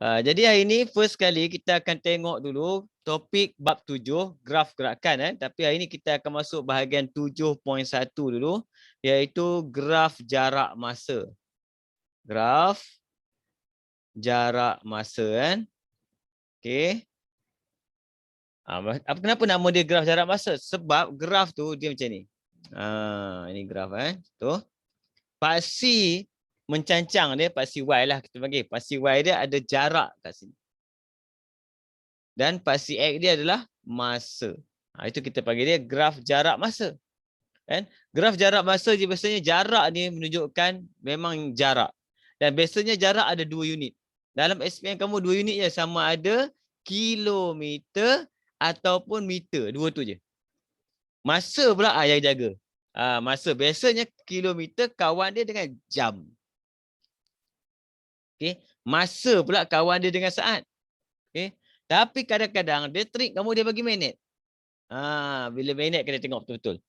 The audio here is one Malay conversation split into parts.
Jadi hari ini first kali kita akan tengok dulu topik bab 7, graf gerakan. Tapi hari ini kita akan masuk bahagian 7.1 dulu, iaitu graf jarak masa. Graf jarak masa kan. Okey. Kenapa nama dia graf jarak masa? Sebab graf tu dia macam ni. Ini graf tu. Paksi mencancang dia, paksi Y lah kita panggil. Paksi Y dia ada jarak kat sini. Dan paksi X dia adalah masa. Itu kita panggil dia graf jarak masa. Kan? Graf jarak masa dia biasanya jarak ni menunjukkan memang jarak. Dan biasanya jarak ada 2 unit. Dalam SPM kamu 2 unit je, sama ada kilometer ataupun meter. Dua tu je. Masa pula yang jaga. Masa biasanya kilometer kawan dia dengan jam. Okay. Masa pula kawan dia dengan saat. Okay. Tapi kadang-kadang dia trik kamu dia bagi minit. Bila minit kena tengok betul-betul.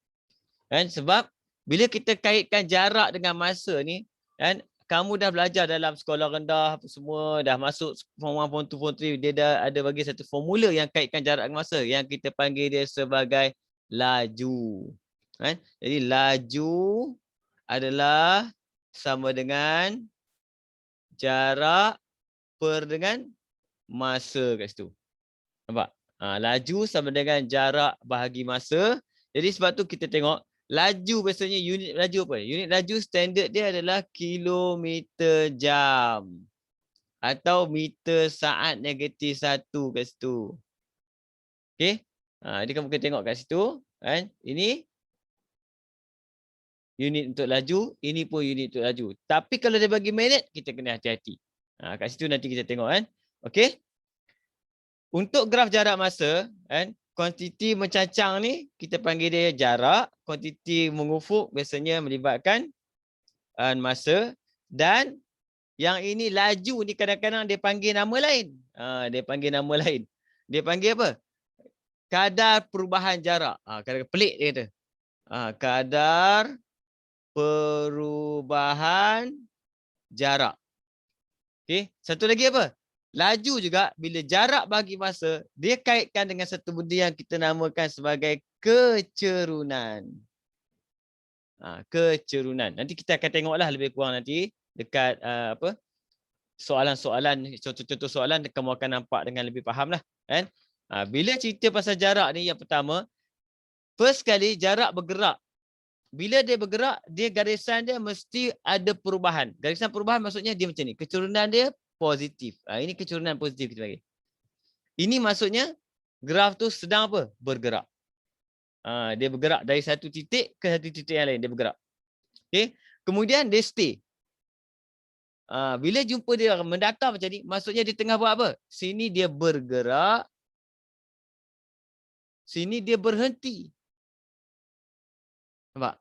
Kan? Sebab bila kita kaitkan jarak dengan masa ni, kan, kamu dah belajar dalam sekolah rendah apa semua, dah masuk form 1, form 2, form 3, dia dah ada bagi satu formula yang kaitkan jarak dengan masa yang kita panggil dia sebagai laju. Kan? Jadi laju adalah sama dengan jarak per dengan masa kat situ. Nampak? Laju sama dengan jarak bahagi masa. Jadi sebab tu kita tengok laju biasanya unit laju apa? Unit laju standard dia adalah kilometer jam atau meter saat negatif 1 kat situ. Okey? Jadi kamu kena tengok kat situ, kan? Ini unit untuk laju, ini pun unit untuk laju. Tapi kalau dia bagi minit, kita kena hati-hati. Kat situ nanti kita tengok kan. Okey? Untuk graf jarak masa, kan, kuantiti mencancang ni kita panggil dia jarak, kuantiti mengufuk biasanya melibatkan masa, dan yang ini laju ni kadang-kadang dia panggil nama lain. Dia panggil nama lain. Dia panggil apa? Kadar perubahan jarak. Kadang-kadang pelik dia kata. Kadar perubahan jarak. Okey, satu lagi apa? Laju juga bila jarak bagi masa, dia kaitkan dengan satu benda yang kita namakan sebagai kecerunan. Kecerunan. Nanti kita akan tengoklah lebih kurang nanti dekat soalan-soalan, contoh-contoh soalan kamu akan nampak dengan lebih faham lah. Kan? Bila cerita pasal jarak ni yang pertama, first kali jarak bergerak. Bila dia bergerak, dia garisan dia mesti ada perubahan. Garisan perubahan maksudnya dia macam ni. Kecerunan dia positif. Ini kecerunan positif kita panggil. Ini maksudnya graf tu sedang apa? Bergerak. Dia bergerak dari satu titik ke satu titik yang lain. Dia bergerak. Okay? Kemudian dia stay. Bila jumpa dia mendatar macam ni, maksudnya dia tengah buat apa? Sini dia bergerak. Sini dia berhenti. Nampak?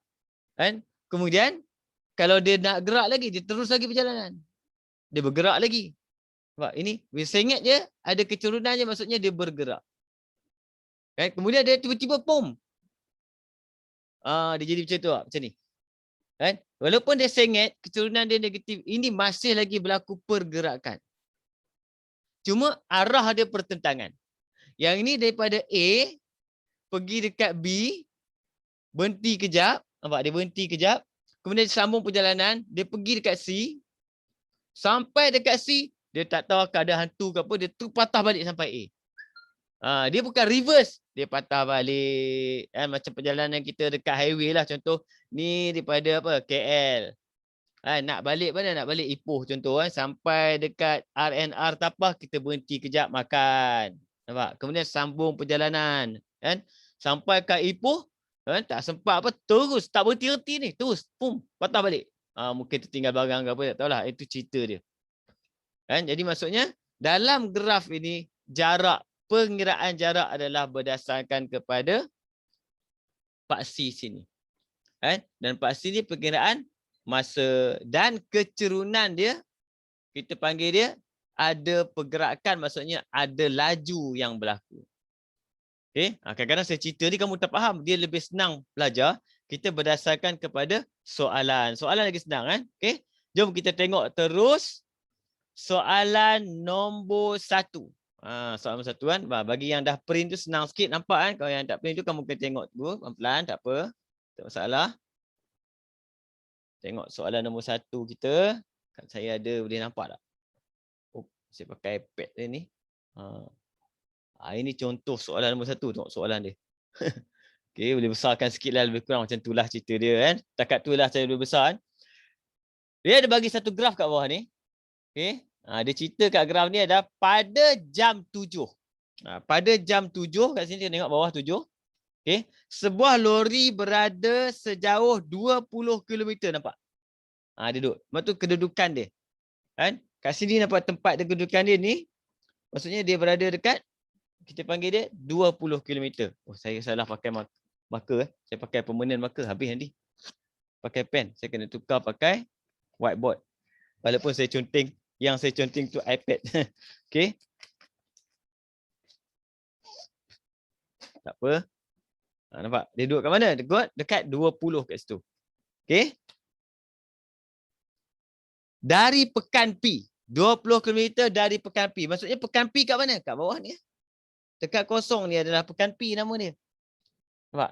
Kan? Kemudian kalau dia nak gerak lagi, dia terus lagi perjalanan. Dia bergerak lagi. Nampak? Ini sengit je, ada kecerunan je, maksudnya dia bergerak. Kan? Kemudian dia tiba-tiba pom. Dia jadi macam tu, macam ni. Kan? Walaupun dia sengit, kecerunan dia negatif, ini masih lagi berlaku pergerakan. Cuma arah dia pertentangan. Yang ini daripada A pergi dekat B, berhenti kejap, nampak, dia berhenti kejap, kemudian dia sambung perjalanan, dia pergi dekat C, sampai dekat C, dia tak tahu keadaan hantu ke apa, dia tu patah balik sampai A. Dia bukan reverse, dia patah balik. Macam perjalanan kita dekat highway lah, contoh ni daripada apa, KL. Nak balik mana? Nak balik Ipoh contoh. Sampai dekat RNR Tapah, kita berhenti kejap makan. Nampak? Kemudian sambung perjalanan. Kan? Sampai kat Ipoh, tak sempat apa, terus tak berhenti-henti ni. Terus, pum, patah balik. Mungkin tertinggal barang ke apa, tak tahulah. Itu cerita dia. Kan? Jadi maksudnya, dalam graf ini, pengiraan jarak adalah berdasarkan kepada paksi sini. Kan? Dan paksi ni pengiraan masa, dan kecerunan dia, kita panggil dia ada pergerakan, maksudnya ada laju yang berlaku. Okay? Kadang-kadang saya cerita ni kamu tak faham, dia lebih senang belajar, kita berdasarkan kepada soalan. Soalan lagi senang kan? Okay? Jom kita tengok terus soalan nombor 1. Soalan nombor 1 kan. Bagi yang dah print tu senang sikit nampak kan. Kalau yang tak print tu kamu kena tengok dulu pelan-pelan, tak apa. Tak masalah. Tengok soalan nombor 1 kita. Kat saya ada, boleh nampak tak? Oh, saya pakai iPad dia ni. Ini contoh soalan nombor 1. Tengok soalan dia. Okay, boleh besarkan sikit lah, lebih kurang macam itulah cerita dia kan. Takat tu lah saya lebih besar kan. Dia ada bagi satu graf kat bawah ni. Okay. Dia cerita kat graf ni ada pada jam 7. Pada jam 7, kat sini kita tengok bawah 7. Okay. Sebuah lori berada sejauh 20 km, nampak? Dia duduk. Maksud tu kedudukan dia. Kan? Kat sini nampak tempat kedudukan dia ni. Maksudnya dia berada dekat, kita panggil dia 20 km. Oh, saya salah pakai marker. Saya pakai permanent marker. Habis nanti. Pakai pen. Saya kena tukar pakai whiteboard. Walaupun saya conteng. Yang saya conteng tu iPad. Okay. Tak apa. Nampak? Dia duduk kat mana? Dekat 20 kat situ. Okay. Dari pekan P. 20 km dari pekan P. Maksudnya pekan P kat mana? Kat bawah ni. Dekat kosong ni adalah pekan P nama dia. Nampak?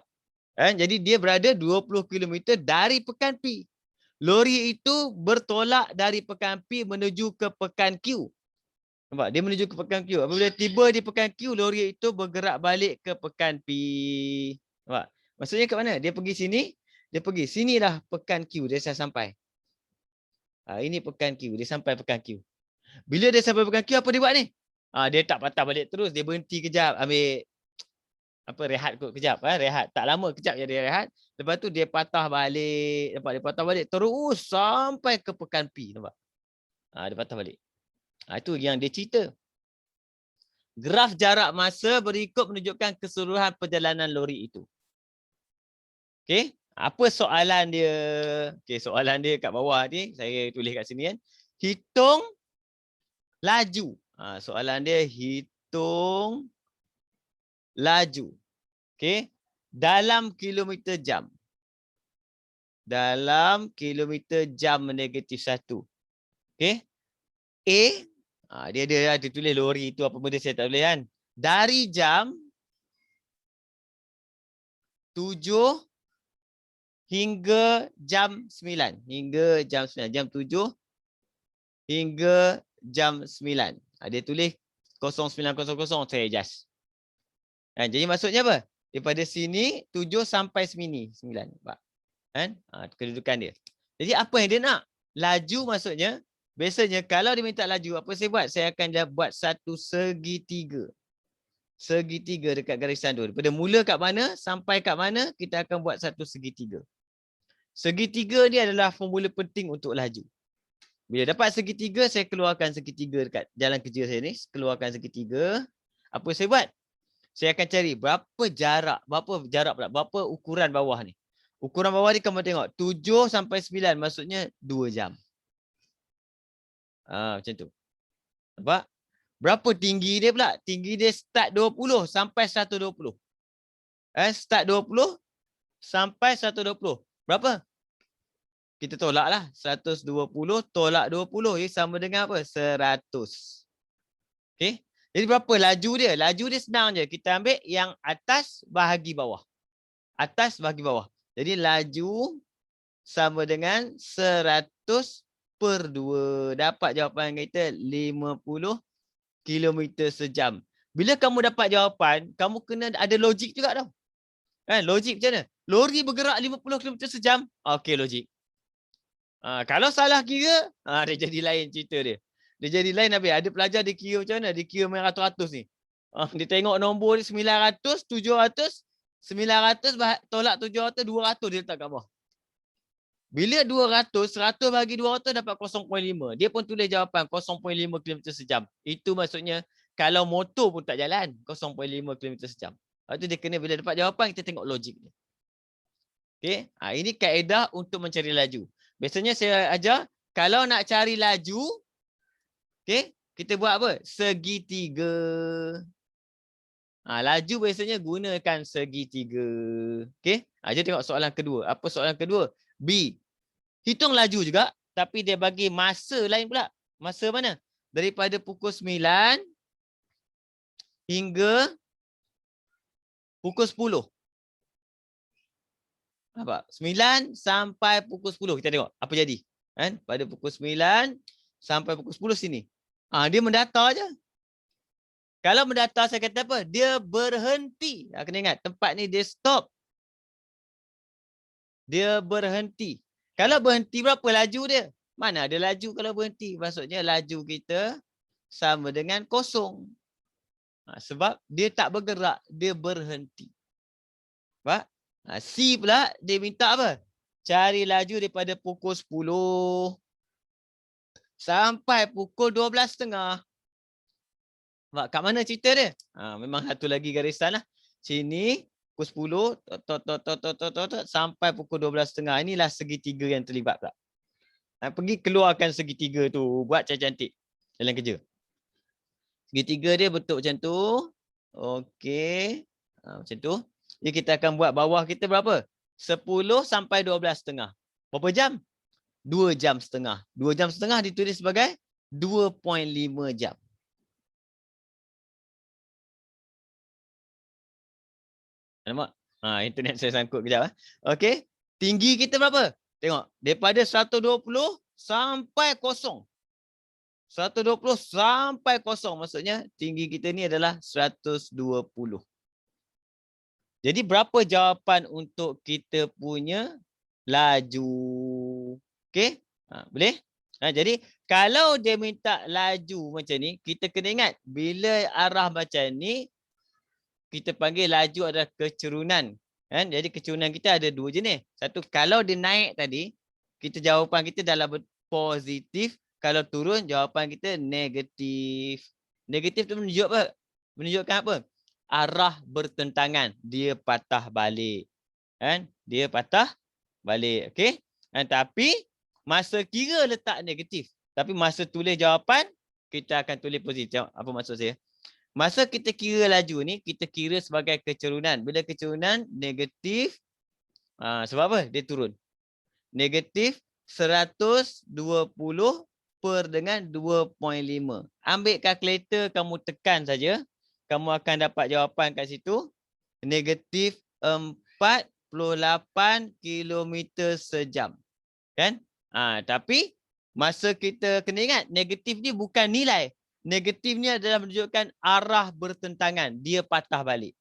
Jadi dia berada 20 km dari pekan P. Lori itu bertolak dari pekan P menuju ke pekan Q. Nampak? Dia menuju ke pekan Q. Apabila tiba di pekan Q, lori itu bergerak balik ke pekan P. Nampak? Maksudnya kat mana? Dia pergi sini. Dia pergi. Sinilah pekan Q. Dia sampai. Ini pekan Q. Dia sampai pekan Q. Bila dia sampai pekan Q, apa dia buat ni? Dia tak patah balik terus. Dia berhenti kejap. Ambil rehat kot kejap. Rehat. Tak lama kejap je dia rehat. Lepas tu dia patah balik. Nampak? Dia patah balik. Terus sampai ke pekan P. Nampak? Dia patah balik. Itu yang dia cerita. Graf jarak masa berikut menunjukkan keseluruhan perjalanan lori itu. Okey. Apa soalan dia? Okey, soalan dia kat bawah ni. Saya tulis kat sini kan. Hitung laju. Soalan dia hitung laju. Okey. Dalam kilometer jam. Dalam kilometer jam negatif 1. Okey. Dia ada tulis lori itu apa benda saya tak boleh kan. Dari jam 7 hingga jam 9. Hingga jam 9. Jam 7 hingga jam 9. Dia tulis 0900 saya adjust. Jadi maksudnya apa? Daripada sini 7 sampai sini 9. Nampak? Kan? Kedudukan dia. Jadi apa yang dia nak? Laju maksudnya, biasanya kalau dia minta laju, apa saya buat? Saya akan buat satu segitiga. Segitiga dekat garisan tu. Daripada mula kat mana sampai kat mana, kita akan buat satu segitiga. Segitiga ni adalah formula penting untuk laju. Bila dapat segitiga, saya keluarkan segitiga dekat jalan kerja saya ni. Keluarkan segitiga. Apa saya buat? Saya akan cari berapa jarak pula, berapa ukuran bawah ni. Ukuran bawah ni kamu tengok. 7 sampai 9 maksudnya 2 jam. Macam tu. Nampak? Berapa tinggi dia pula? Tinggi dia start 20 sampai 120. Start 20 sampai 120. Berapa? Kita tolak lah. 120 tolak 20. Sama dengan apa? 100. Okay. Jadi berapa laju dia? Laju dia senang je. Kita ambil yang atas bahagi bawah. Atas bahagi bawah. Jadi laju sama dengan 100 per 2. Dapat jawapan kita 50 km sejam. Bila kamu dapat jawapan, kamu kena ada logik juga tau. Kan? Logik macam mana? Lori bergerak 50 km sejam. Okey, logik. Kalau salah kira, dia jadi lain cerita dia. Dia jadi lain habis. Ada pelajar dia kira macam mana? Dia kira main ratus-ratus ni. Dia tengok nombor dia 900, 700, 900 tolak 700, 200 dia letak kat bawah. Bila 200, 100 bagi 200 dapat 0.5. Dia pun tulis jawapan 0.5 km sejam. Itu maksudnya kalau motor pun tak jalan 0.5 km sejam. Lepas tu dia kena bila dapat jawapan kita tengok logik dia. Okey, ini kaedah untuk mencari laju. Biasanya saya ajar kalau nak cari laju, okey, kita buat apa? Segitiga. Laju biasanya gunakan segitiga. Okey? Jom tengok soalan kedua. Apa soalan kedua? B. Hitung laju juga, tapi dia bagi masa lain pula. Masa mana? daripada pukul 9 hingga pukul 10. Nampak? 9 sampai pukul 10. Kita tengok apa jadi. Kan? Pada pukul 9 sampai pukul 10 sini. Dia mendata je. Kalau mendata saya kata apa? Dia berhenti. Kena ingat tempat ni dia stop. Dia berhenti. Kalau berhenti berapa laju dia? Mana ada laju kalau berhenti? Maksudnya laju kita sama dengan kosong. Sebab dia tak bergerak. Dia berhenti. Nampak? C pula dia minta apa? Cari laju daripada pukul 10 sampai pukul 12.30. Nampak kat mana cerita dia? Memang satu lagi garisan lah. Sini pukul 10 sampai pukul 12.30. Inilah segitiga yang terlibat pula. Pergi keluarkan segitiga tu. Buat cantik-cantik dalam kerja. Segitiga dia bentuk macam tu. Okey. Macam tu. Jadi kita akan buat bawah kita berapa? 10 sampai 12.30. Berapa jam? 2 jam setengah. 2 jam setengah ditulis sebagai 2.5 jam. Nampak? Internet saya sangkut kejap. Okey. Tinggi kita berapa? Tengok. Daripada 120 sampai kosong. 120 sampai kosong. Maksudnya tinggi kita ni adalah 120. Jadi berapa jawapan untuk kita punya laju? Okey? Boleh? Jadi kalau dia minta laju macam ni, kita kena ingat bila arah macam ni, kita panggil laju adalah kecerunan. Kan? Jadi kecerunan kita ada dua jenis. Satu, kalau dia naik tadi, jawapan kita dalam positif. Kalau turun, jawapan kita negatif. Negatif tu menunjuk apa? Menunjukkan apa? Arah bertentangan. Dia patah balik. Kan? Dia patah balik. Okey? Tapi masa kira letak negatif. Tapi masa tulis jawapan, kita akan tulis positif. Apa maksud saya? Masa kita kira laju ni, kita kira sebagai kecerunan. Bila kecerunan, negatif. Sebab apa? Dia turun. Negatif 120 per dengan 2.5. Ambil kalkulator, kamu tekan saja. Kamu akan dapat jawapan kat situ. Negatif 48 km sejam. Kan? Tapi masa kita kena ingat, negatif ni bukan nilai. Negatif ni adalah menunjukkan arah bertentangan. Dia patah balik.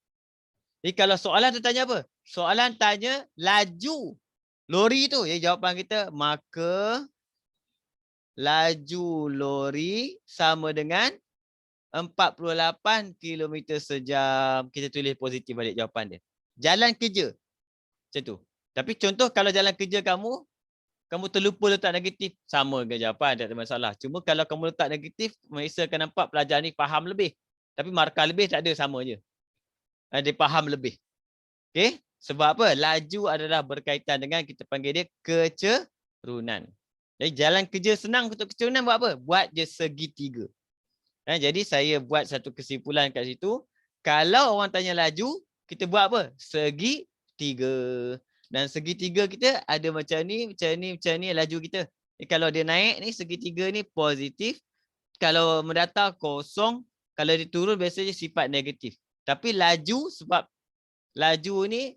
Jadi kalau soalan tu tanya apa? Soalan tanya laju lori tu. Jadi jawapan kita, maka laju lori sama dengan 48 km sejam. Kita tulis positif balik jawapan dia. Jalan kerja. Macam tu. Tapi contoh kalau jalan kerja kamu terlupa letak negatif, sama ke jawapan, tak ada masalah. Cuma kalau kamu letak negatif, Malaysia akan nampak pelajar ni faham lebih. Tapi markah lebih tak ada, sama je. Dia faham lebih. Okey? Sebab apa? Laju adalah berkaitan dengan, kita panggil dia kecerunan. Jadi jalan kerja senang untuk kecerunan buat apa? Buat je segitiga. Jadi saya buat satu kesimpulan kat situ. Kalau orang tanya laju, kita buat apa? Segitiga. Dan segitiga kita ada macam ni laju kita. Kalau dia naik ni, segitiga ni positif. Kalau mendatar kosong. Kalau dia turun biasanya sifat negatif. Tapi laju, sebab laju ni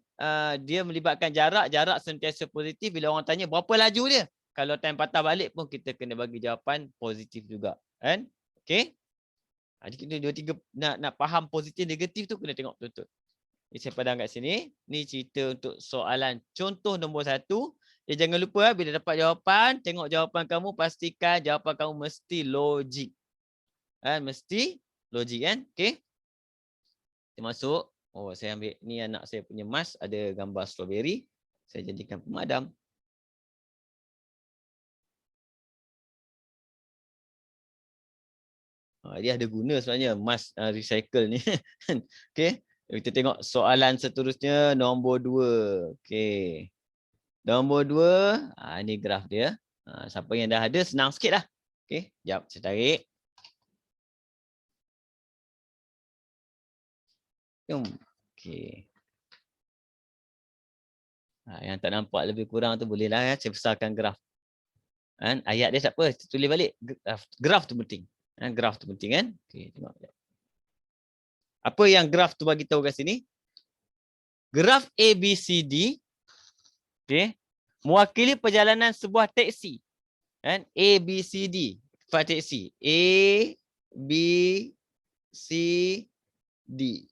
dia melibatkan jarak. Jarak sentiasa positif. Bila orang tanya berapa laju dia? Kalau time patah balik pun kita kena bagi jawapan positif juga. Kan? Okay? Jadi kita dua-tiga nak faham positif negatif tu kena tengok betul-betul. Saya padam kat sini. Ni cerita untuk soalan contoh nombor 1. Jangan lupa bila dapat jawapan, tengok jawapan kamu, pastikan jawapan kamu mesti logik. Mesti logik kan? Okey. Kita masuk. Saya ambil ni anak saya punya mask, ada gambar strawberry. Saya jadikan pemadam. Dia ada guna sebenarnya mask recycle ni. Okey. Kita tengok soalan seterusnya nombor 2. Okey. Nombor 2, ini graf dia. Siapa yang dah ada senang sikit lah. Okey, jap saya tarik. Okey. Yang tak nampak lebih kurang tu bolehlah ya, saya besarkan graf. Ayat dia tak apa, tulis balik. Graf tu penting. Graf tu penting kan? Okey, tengok. Apa yang graf tu bagi tahu kat sini? Graf ABCD, okey, mewakili perjalanan sebuah teksi. Kan? ABCD, faham teksi. A B C D.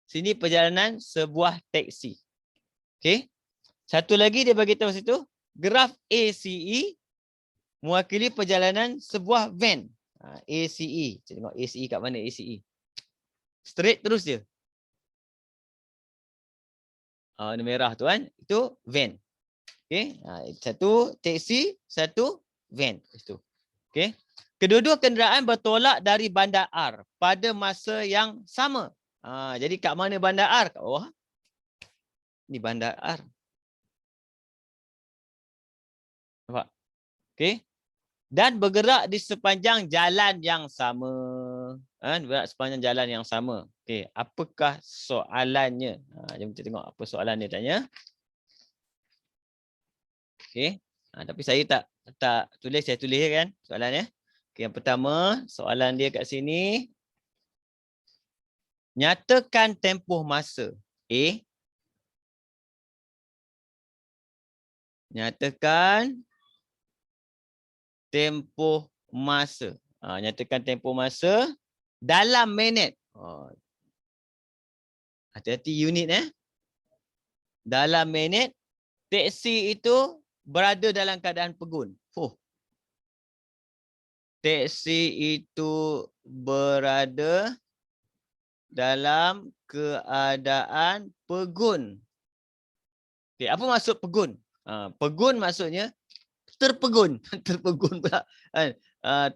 Sini perjalanan sebuah teksi. Okey. Satu lagi dia bagi tahu situ, graf ACE mewakili perjalanan sebuah van. ACE. Kita tengok ACE kat mana ACE. Straight terus dia. Warna merah tu kan, itu van. Okey. Satu teksi, satu van. Itu. Okey. Kedua-dua kenderaan bertolak dari bandar R pada masa yang sama. Jadi kat mana bandar R? Kat bawah. Ni bandar R. Nampak? Okey. Dan bergerak di sepanjang jalan yang sama. Bergerak sepanjang jalan yang sama. Okey, apakah soalannya? Jom kita tengok apa soalan dia tanya. Okey. Tapi saya tak tulis, saya tulis kan soalannya. Okey, yang pertama, soalan dia kat sini. Nyatakan tempoh masa. A. Nyatakan tempoh masa. Nyatakan tempoh masa dalam minit. Hati-hati unit Dalam minit, teksi itu berada dalam keadaan pegun. Teksi itu berada dalam keadaan pegun. Okay, apa maksud pegun? Pegun maksudnya terpegun. Terpegun pula.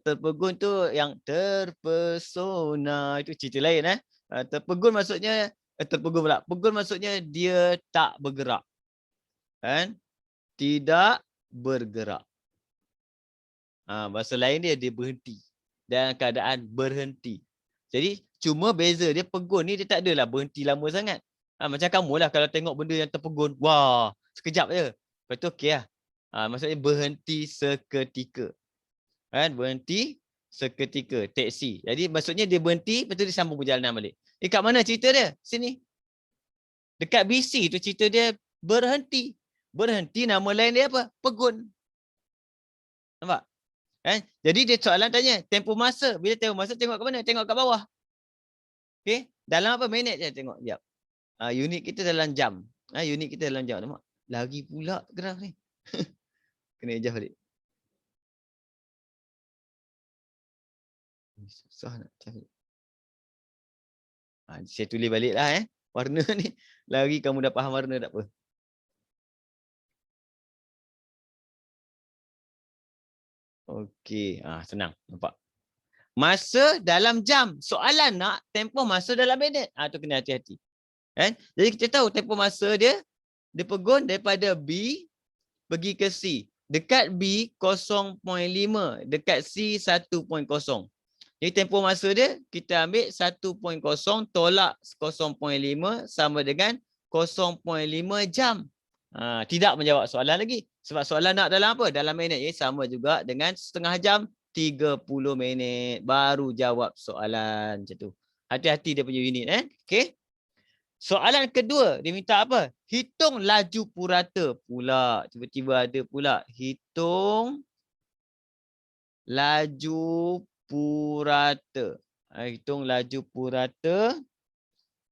Terpegun tu yang terpesona. Itu cerita lain. Terpegun maksudnya, terpegun pula. Pegun maksudnya dia tak bergerak. Kan? Tidak bergerak. Bahasa lain dia berhenti. Dalam keadaan berhenti. Jadi cuma beza dia pegun ni dia tak adalah berhenti lama sangat. Macam kamu lah kalau tengok benda yang terpegun. Wah, sekejap je. Lepas tu okey lah. Maksudnya berhenti seketika. Kan? Berhenti seketika. Teksi. Jadi maksudnya dia berhenti, lepas tu dia sambung perjalanan balik. Kat mana cerita dia? Sini. Dekat BC tu cerita dia berhenti. Berhenti nama lain dia apa? Pegun. Nampak? Kan? Jadi dia soalan tanya, tempoh masa. Bila tempoh masa tengok kat mana? Tengok kat bawah. Okey, dalam apa minit je tengok. Jap. Unit kita dalam jam. Unit kita dalam jam. Nampak? Lagi pula graf ni. Kena adjust balik. Susah nak cari. Saya tulis balik lah warna ni. Lagi kamu dah faham warna tak apa. Okey, senang. Nampak? Masa dalam jam. Soalan nak tempoh masa dalam minit. Tu kena hati-hati. Kan? Jadi kita tahu tempoh masa dia pegun daripada B pergi ke C. Dekat B 0.5, dekat C 1.0. Jadi tempoh masa dia kita ambil 1.0 tolak 0.5 sama dengan 0.5 jam. Tidak menjawab soalan lagi. Sebab soalan nak dalam apa? Dalam minit. Sama juga dengan setengah jam, 30 minit. Baru jawab soalan macam tu. Hati-hati dia punya unit. Okey. Soalan kedua, dia minta apa? Hitung laju purata pula. Tiba-tiba ada pula. Hitung laju purata. Hitung laju purata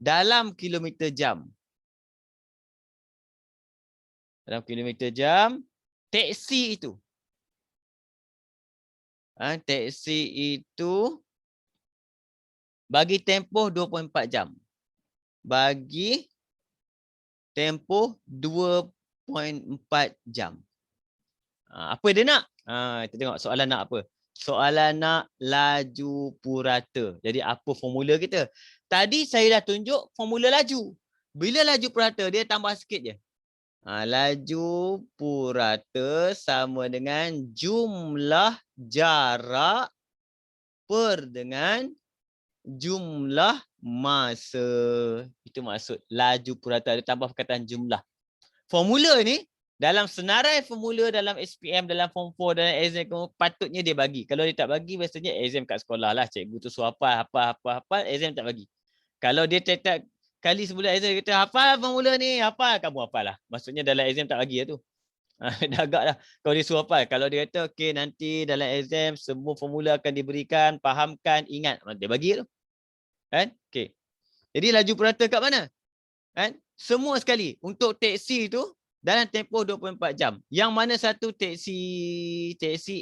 dalam kilometer jam. Dalam kilometer jam, teksi itu. Teksi itu bagi tempoh 24 jam. Bagi tempoh 2.4 jam. Apa dia nak? Kita tengok soalan nak apa. Soalan nak laju purata. Jadi apa formula kita? Tadi saya dah tunjuk formula laju. Bila laju purata dia tambah sikit je. Laju purata sama dengan jumlah jarak per dengan jumlah masa. Itu maksud laju purata. Dia tambah perkataan jumlah. Formula ni Dalam senarai formula dalam SPM, dalam form 4, dalam exam, patutnya dia bagi. Kalau dia tak bagi, biasanya exam kat sekolah lah. Cikgu tu suruh hafal, exam tak bagi. Kalau dia tiap kali sebelum exam, dia kata, hafal formula ni, hafal, kamu hafal lah. Maksudnya dalam exam tak bagi lah tu. Dah agak lah. Kalau dia suruh hafal. Kalau dia kata, okay, nanti dalam exam, semua formula akan diberikan, fahamkan, ingat. Dia bagi tu. Kan? Okay. Jadi laju purata kat mana? Kan? Semua sekali. Untuk teksi tu, dalam tempoh 24 jam. Yang mana satu teksi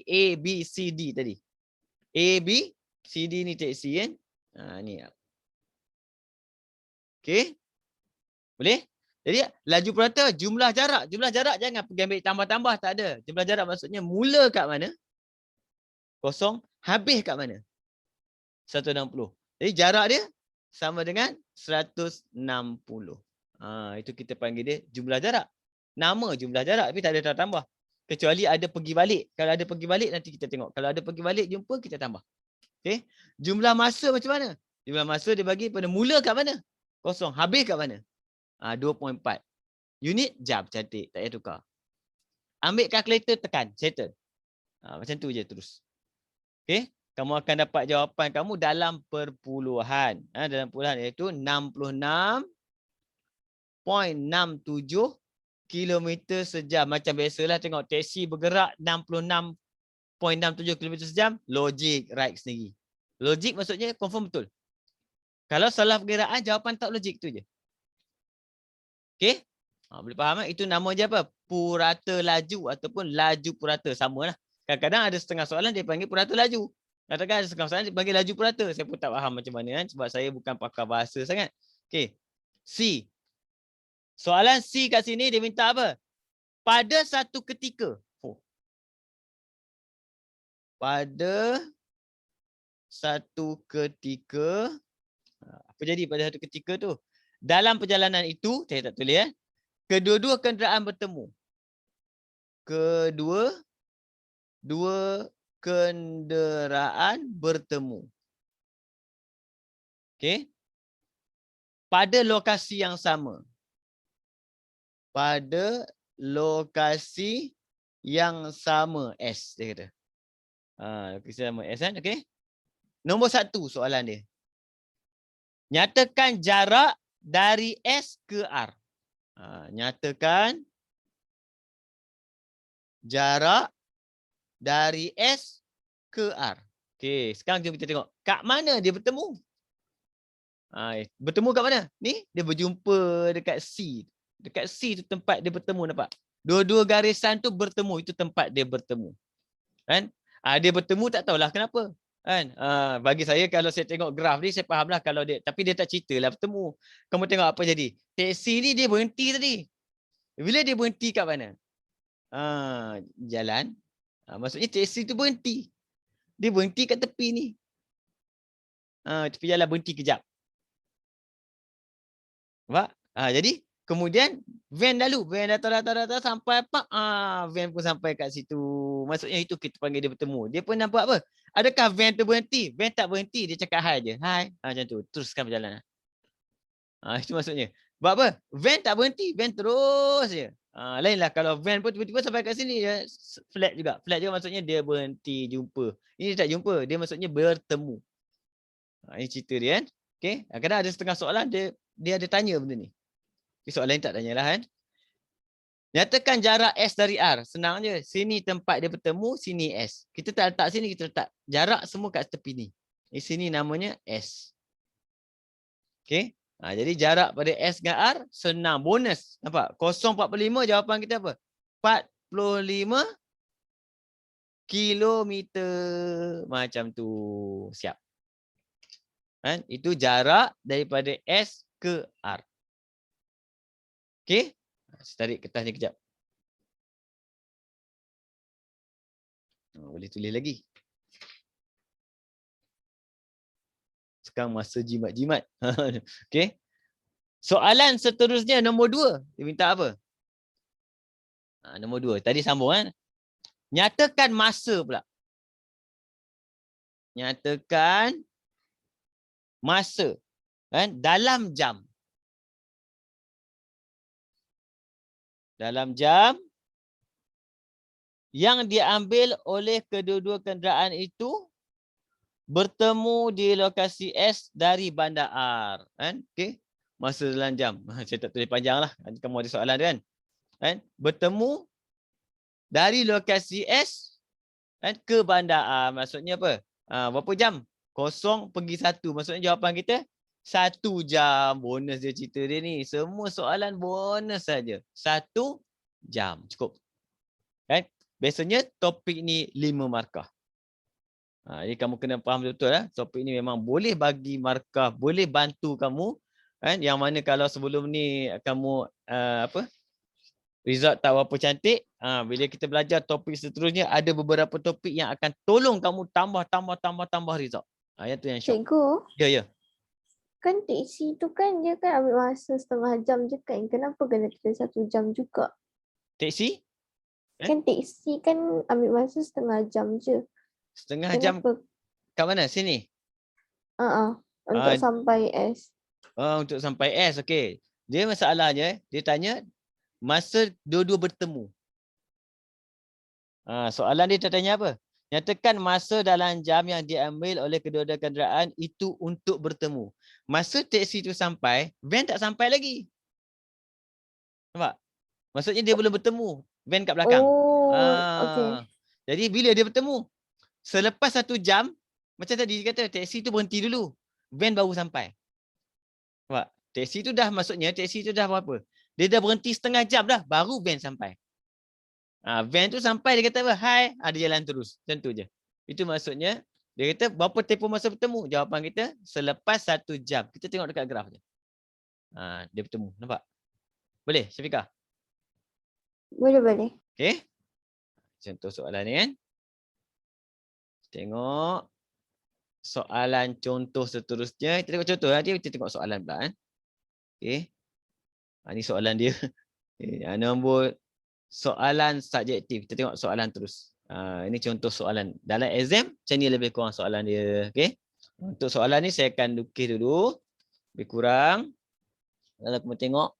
A, B, C, D tadi. A, B, C, D ni teksi kan. Ni. Okay. Boleh? Jadi laju purata, jumlah jarak. Jumlah jarak jangan pergi ambil tambah-tambah. Tak ada. Jumlah jarak maksudnya mula kat mana? Kosong. Habis kat mana? 160. Jadi jarak dia sama dengan 160. Itu kita panggil dia jumlah jarak. Nama jumlah jarak tapi tak ada tambah. Kecuali ada pergi balik. Kalau ada pergi balik nanti kita tengok. Kalau ada pergi balik jumpa kita tambah. Okey. Jumlah masa macam mana? Jumlah masa dia bagi pada mula kat mana? Kosong. Habis kat mana? 2.4. Unit jam. Cantik. Tak payah tukar. Ambil kalkulator tekan. Settle. Macam tu je terus. Okey. Kamu akan dapat jawapan kamu dalam perpuluhan. Dalam perpuluhan iaitu 66.67 kilometer sejam. Macam biasalah tengok teksi bergerak 66.67 kilometer sejam. Logik right sendiri. Logik maksudnya confirm betul. Kalau salah perkiraan jawapan tak logik tu je. Okey? Boleh faham tak? Itu nama je apa? Purata laju ataupun laju purata. Sama lah. Kadang-kadang ada setengah soalan dia panggil purata laju. Katakan ada setengah soalan dia panggil laju purata. Saya pun tak faham macam mana kan. Sebab saya bukan pakar bahasa sangat. Okey. C. Soalan C kat sini dia minta apa? Pada satu ketika. Pada satu ketika. Apa jadi pada satu ketika tu? Dalam perjalanan itu, saya tak tulis kedua-dua kenderaan bertemu. Dua kenderaan bertemu. Okey. Pada lokasi yang sama. Pada lokasi yang sama S dia kata. Lokasi sama S kan? Okey. Nombor 1 soalan dia. Nyatakan jarak dari S ke R. Nyatakan jarak dari S ke R. Okey, sekarang jom kita tengok kat mana dia bertemu. Bertemu kat mana? Ni dia berjumpa dekat C. Dekat C tu tempat dia bertemu, nampak? Dua-dua garisan tu bertemu, itu tempat dia bertemu. Kan? Dia bertemu tak tahulah kenapa. Kan? Bagi saya kalau saya tengok graf ni saya fahamlah kalau dia, tapi dia tak ceritalah bertemu. Kamu tengok apa jadi? Teksi ni dia berhenti tadi. Bila dia berhenti kat mana? Jalan. Maksudnya teksi tu berhenti. Dia berhenti kat tepi ni. Tepi jalan berhenti kejap. Nampak? Jadi kemudian van lalu. Van datang sampai apa? Van pun sampai kat situ. Maksudnya itu kita panggil dia bertemu. Dia pun nampak apa? Adakah van tu berhenti? Van tak berhenti. Dia cakap hai je. Hai. Macam tu. Teruskan perjalanan. Itu maksudnya. Sebab apa? Van tak berhenti. Van terus je. Lainlah kalau van pun tiba-tiba sampai kat sini. Dia flat juga. Flat juga maksudnya dia berhenti jumpa. Ini tak jumpa. Dia maksudnya bertemu. Ini cerita dia kan. Okay. Kadang ada setengah soalan dia ada tanya benda ni. Soalan lain tak tanyalah kan. Nyatakan jarak S dari R. Senang je. Sini tempat dia bertemu, sini S. Kita tak letak sini, kita letak jarak semua kat tepi ni. Di sini namanya S. Okey. Jadi jarak pada S dengan R senang. Bonus. Nampak? 0.45 jawapan kita apa? 45 kilometer. Macam tu. Siap. Kan? Itu jarak daripada S ke R. Okey. Saya tarik kertas ni kejap. Boleh tulis lagi. Sekarang masa jimat-jimat. Okey. Soalan seterusnya nombor 2. Dia minta apa? Nombor 2. Tadi sambung kan. Nyatakan masa pula. Nyatakan masa. Kan? Dalam jam. Dalam jam yang diambil oleh kedua-dua kenderaan itu bertemu di lokasi S dari bandar R. Kan? Okay. Masa dalam jam. Saya tak tulis panjang lah. Kamu ada soalan kan? Bertemu dari lokasi S ke bandar R. Maksudnya apa? Berapa jam? 0 pergi 1. Maksudnya jawapan kita 1 jam. Bonus dia cerita dia ni. Semua soalan bonus saja. 1 jam. Cukup. Kan? Biasanya topik ni 5 markah. Jadi kamu kena faham betul lah. Topik ni memang boleh bagi markah, boleh bantu kamu. Kan? Yang mana kalau sebelum ni kamu result tak berapa cantik, bila kita belajar topik seterusnya, ada beberapa topik yang akan tolong kamu tambah result. Yang tu yang syok. Cikgu, Ya. kan teksi tu kan dia kan ambil masa setengah jam je kan. Kenapa kena kita 1 jam juga? Teksi? Kan teksi kan ambil masa setengah jam je. Setengah jam Kenapa? kat mana? Sini? Untuk sampai S. Untuk sampai S, okey. Dia masalahnya, dia tanya masa dua-dua bertemu. Soalan dia tanya apa? Nyatakan masa dalam jam yang diambil oleh kedua-dua kenderaan itu untuk bertemu. Masa teksi itu sampai, van tak sampai lagi. Nampak? Maksudnya dia belum bertemu van kat belakang. Okey. Jadi bila dia bertemu? Selepas 1 jam, macam tadi dia kata teksi tu berhenti dulu. Van baru sampai. Nampak? Teksi tu dah maksudnya, teksi tu dah berapa? Dia dah berhenti setengah jam dah, baru van sampai. Van tu sampai dia kata apa? Hai, dia jalan terus. Macam tu je. Itu maksudnya, dia kata berapa tempoh masa bertemu? Jawapan kita selepas 1 jam. Kita tengok dekat graf je. Dia bertemu. Nampak? Boleh, Syafiqah? Boleh. Okey. Contoh soalan ni kan. Tengok soalan contoh seterusnya. Kita tengok contoh nanti kita tengok soalan pula kan. Okey. Ni soalan dia. Nombor soalan subjektif. Kita tengok soalan terus. Ini contoh soalan. Dalam exam, macam ni lebih kurang soalan dia. Okay? Untuk soalan ni, saya akan lukis dulu. Lebih kurang. Kalau kamu tengok.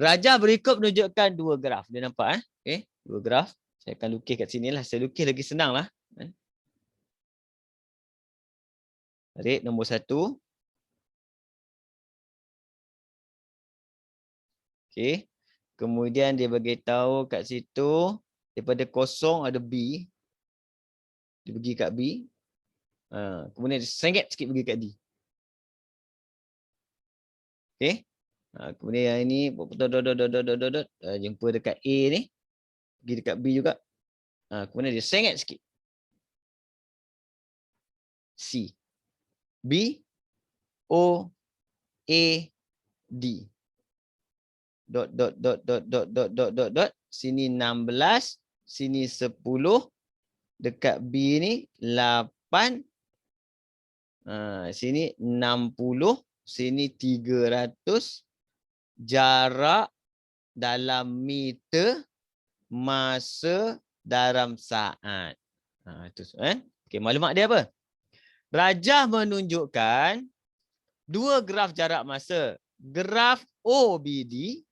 Rajah berikut menunjukkan 2 graf. Dia nampak? Okay? 2 graf. Saya akan lukis kat sini lah. Saya lukis lagi senang lah. Tarik nombor 1. Okay. Kemudian dia beritahu kat situ. Daripada 0 ada B. Dia pergi kat B. Kemudian dia sengit sikit pergi kat D. Okay. Kemudian yang ini jumpa dekat A ni. Pergi dekat B juga. Kemudian dia sengit sikit. C. B. O. A. D. Dot. Sini 16. Sini 10. Dekat B ni 8. Sini 60. Sini 300. Jarak dalam meter. Masa dalam saat. Itu okay, maklumat dia apa? Rajah menunjukkan 2 graf jarak masa. Graf OBD,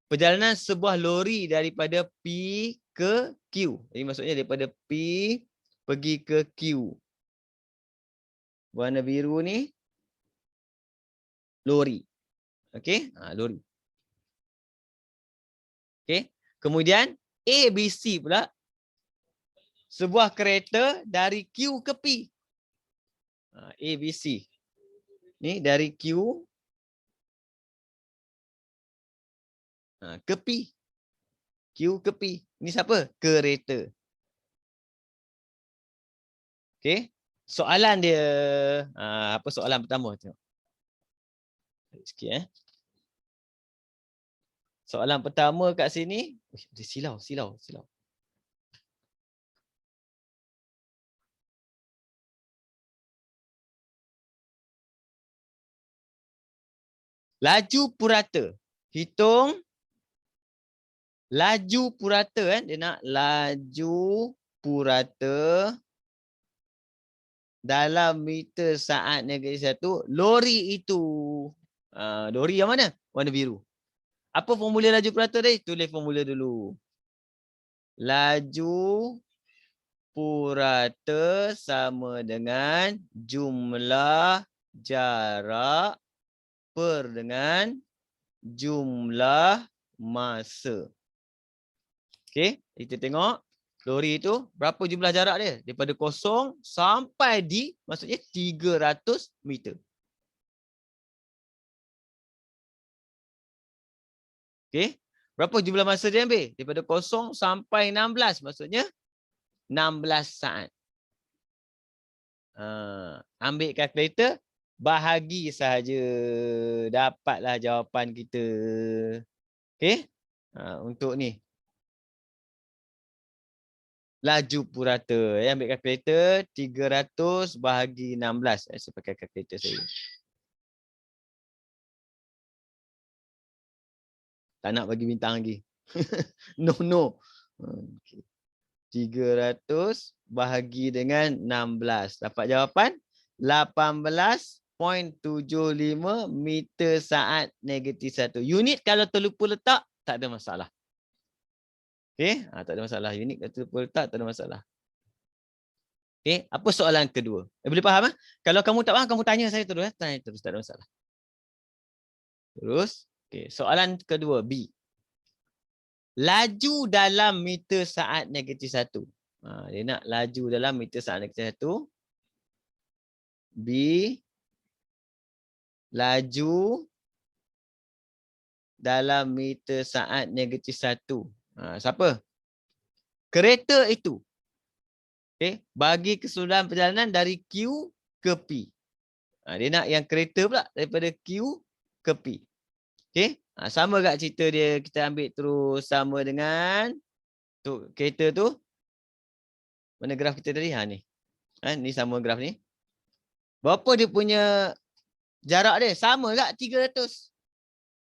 perjalanan sebuah lori daripada P ke Q. Jadi maksudnya daripada P pergi ke Q. Warna biru ni lori. Okey? Lori. Okey? Kemudian ABC pula sebuah kereta dari Q ke P. ABC. Ni dari Q ke P. Q ke P. Ni siapa? Kereta. Okey. Soalan dia. Apa soalan pertama? Tengok. Sikit Soalan pertama kat sini. Dia silau. Laju purata. Hitung laju purata kan. Dia nak laju purata dalam meter saat negeri 1. Lori itu. Lori yang mana? Warna biru. Apa formula laju purata tadi? Tulis formula dulu. laju purata sama dengan jumlah jarak per dengan jumlah masa. Okey, kita tengok lori tu berapa jumlah jarak dia? Daripada kosong sampai di, maksudnya 300 meter. Okey, berapa jumlah masa dia ambil? Daripada kosong sampai 16, maksudnya 16 saat. Ambil kalkulator, bahagi sahaja, dapatlah jawapan kita. Okey, untuk ni laju purata. Ambil kalkulator, 300 bahagi 16. Saya pakai kalkulator saya. Tak nak bagi bintang lagi. No. Okay. 300 bahagi dengan 16. Dapat jawapan 18.75 meter saat -1. Unit kalau terlupa letak, tak ada masalah. Okey, tak ada masalah. Unit kalau terlupa letak, tak ada masalah. Okey, apa soalan kedua? Boleh faham? Kalau kamu tak faham, kamu tanya saya terus. Tanya terus, tak ada masalah. Terus, okey, soalan kedua, B. Laju dalam meter saat -1. Dia nak laju dalam meter saat -1. B. Laju dalam meter saat -1. Siapa? Kereta itu. Okay. Bagi keseluruhan perjalanan dari Q ke P. Dia nak yang kereta pula daripada Q ke P. Okay. Sama tak cerita dia, kita ambil terus sama dengan kereta tu. Mana graf kita tadi? Ni. Ni sama graf ni. Berapa dia punya jarak dia? Sama tak? 300.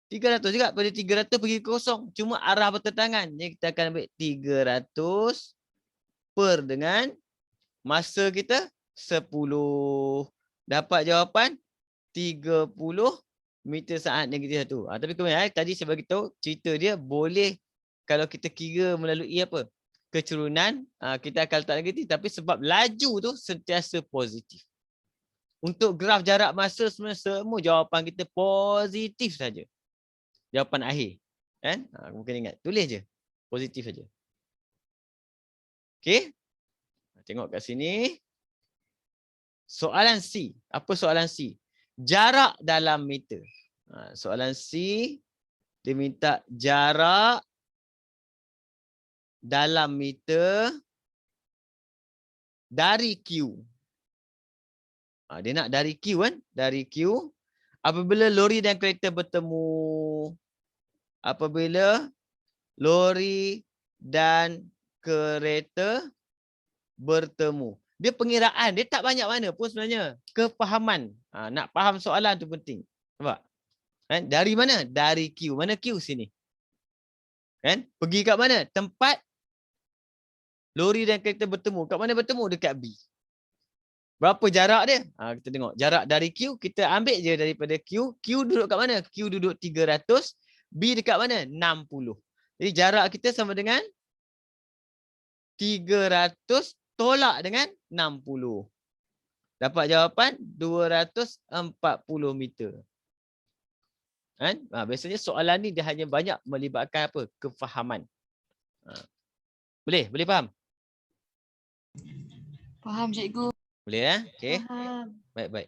300 juga. Pada 300 pergi ke kosong. Cuma arah bertentangan. Jadi kita akan ambil 300 per dengan masa kita 10. Dapat jawapan 30 meter saat -1. Tapi kemudian tadi saya bagi tahu cerita dia boleh kalau kita kira melalui apa? Kecurunan, kita akan letak negatif, tapi sebab laju tu sentiasa positif. Untuk graf jarak masa sebenarnya semua jawapan kita positif saja. Jawapan akhir. Kan? Mungkin ingat. Tulis je. Positif saja. Okey. Tengok kat sini. Soalan C. Apa soalan C? Jarak dalam meter. Soalan C. Dia minta jarak dalam meter dari Q. Dia nak dari Q kan? Dari Q. Apabila lori dan kereta bertemu. Apabila lori dan kereta bertemu. Dia pengiraan. Dia tak banyak mana pun sebenarnya. Kefahaman. Nak faham soalan tu penting. Nampak? Kan? Dari mana? Dari Q. Mana Q sini? Kan? Pergi kat mana? Tempat lori dan kereta bertemu. Kat mana bertemu? Dekat B. Berapa jarak dia? Kita tengok. Jarak dari Q, kita ambil je daripada Q. Q duduk kat mana? Q duduk 300. B dekat mana? 60. Jadi jarak kita sama dengan 300 tolak dengan 60. Dapat jawapan 240 meter. Kan? Biasanya soalan ni dia hanya banyak melibatkan apa? Kefahaman. Boleh? Boleh faham? Faham, cikgu. Boleh okey. Faham. Baik.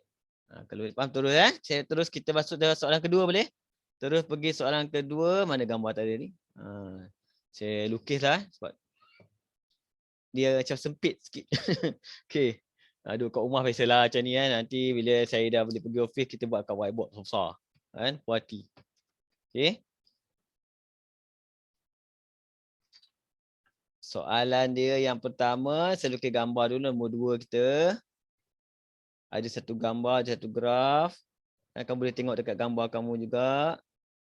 Kalau faham terus Saya terus kita masuk dalam soalan kedua boleh? Terus pergi soalan kedua, mana gambar tadi ni? Saya lukislah sebab dia macam sempit sikit. Okey. Aduh kat rumah biasalah macam ni kan. Nanti bila saya dah boleh pergi office kita buat kat whiteboard besar. Kan? Puas hati. Okey. Soalan dia yang pertama, saya lukis gambar dulu nombor 2 kita. Ada satu gambar, ada satu graf. Kamu boleh tengok dekat gambar kamu juga.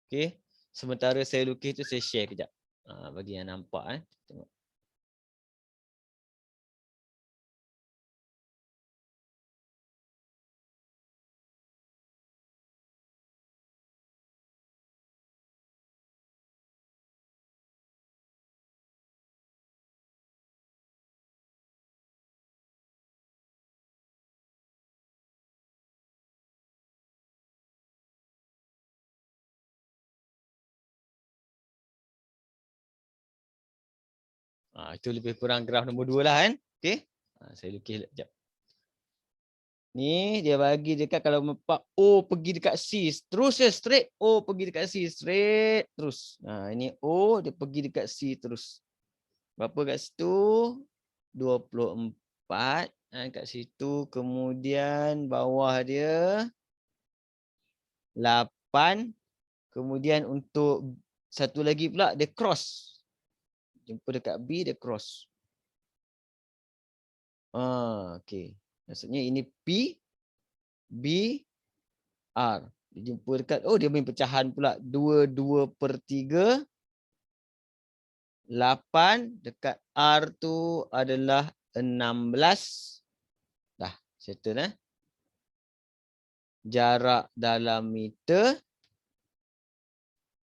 Okey. Sementara saya lukis tu saya share kejap. Bagi yang nampak Tengok. Itu lebih kurang graf nombor 2 lah kan. Okey. Saya lukis sekejap. Ni dia bagi dekat kalau mempak O pergi dekat C. Terus je straight. O pergi dekat C. Straight terus. Ini O dia pergi dekat C terus. Berapa kat situ? 24. Kat situ. Kemudian bawah dia 8. Kemudian untuk satu lagi pula dia cross. Jumpa dekat B dia cross. Okey. Maksudnya ini P, B, R. Dia jumpa dekat, dia main pecahan pula. 2/3. 8 dekat R tu adalah 16. Dah, settle Jarak dalam meter.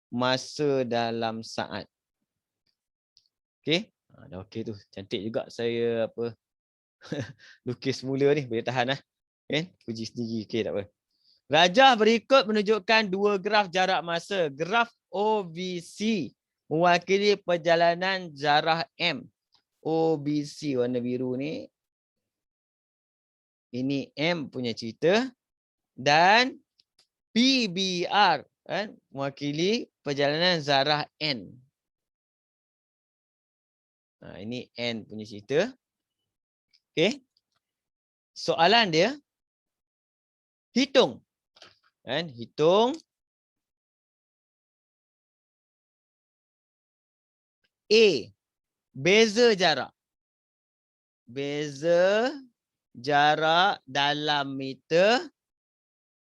Masa dalam saat. Okey. Dah okey tu. Cantik juga saya lukis semula ni. Boleh tahan kan? Puji sendiri. Okey, tak apa. Rajah berikut menunjukkan 2 graf jarak masa. Graf OBC mewakili perjalanan zarah M. OBC warna biru ni. Ini M punya cerita. Dan PBR kan, mewakili perjalanan zarah N. Ini N punya cerita. Okey. Soalan dia, hitung. Kan? Hitung A. Beza jarak. Beza jarak dalam meter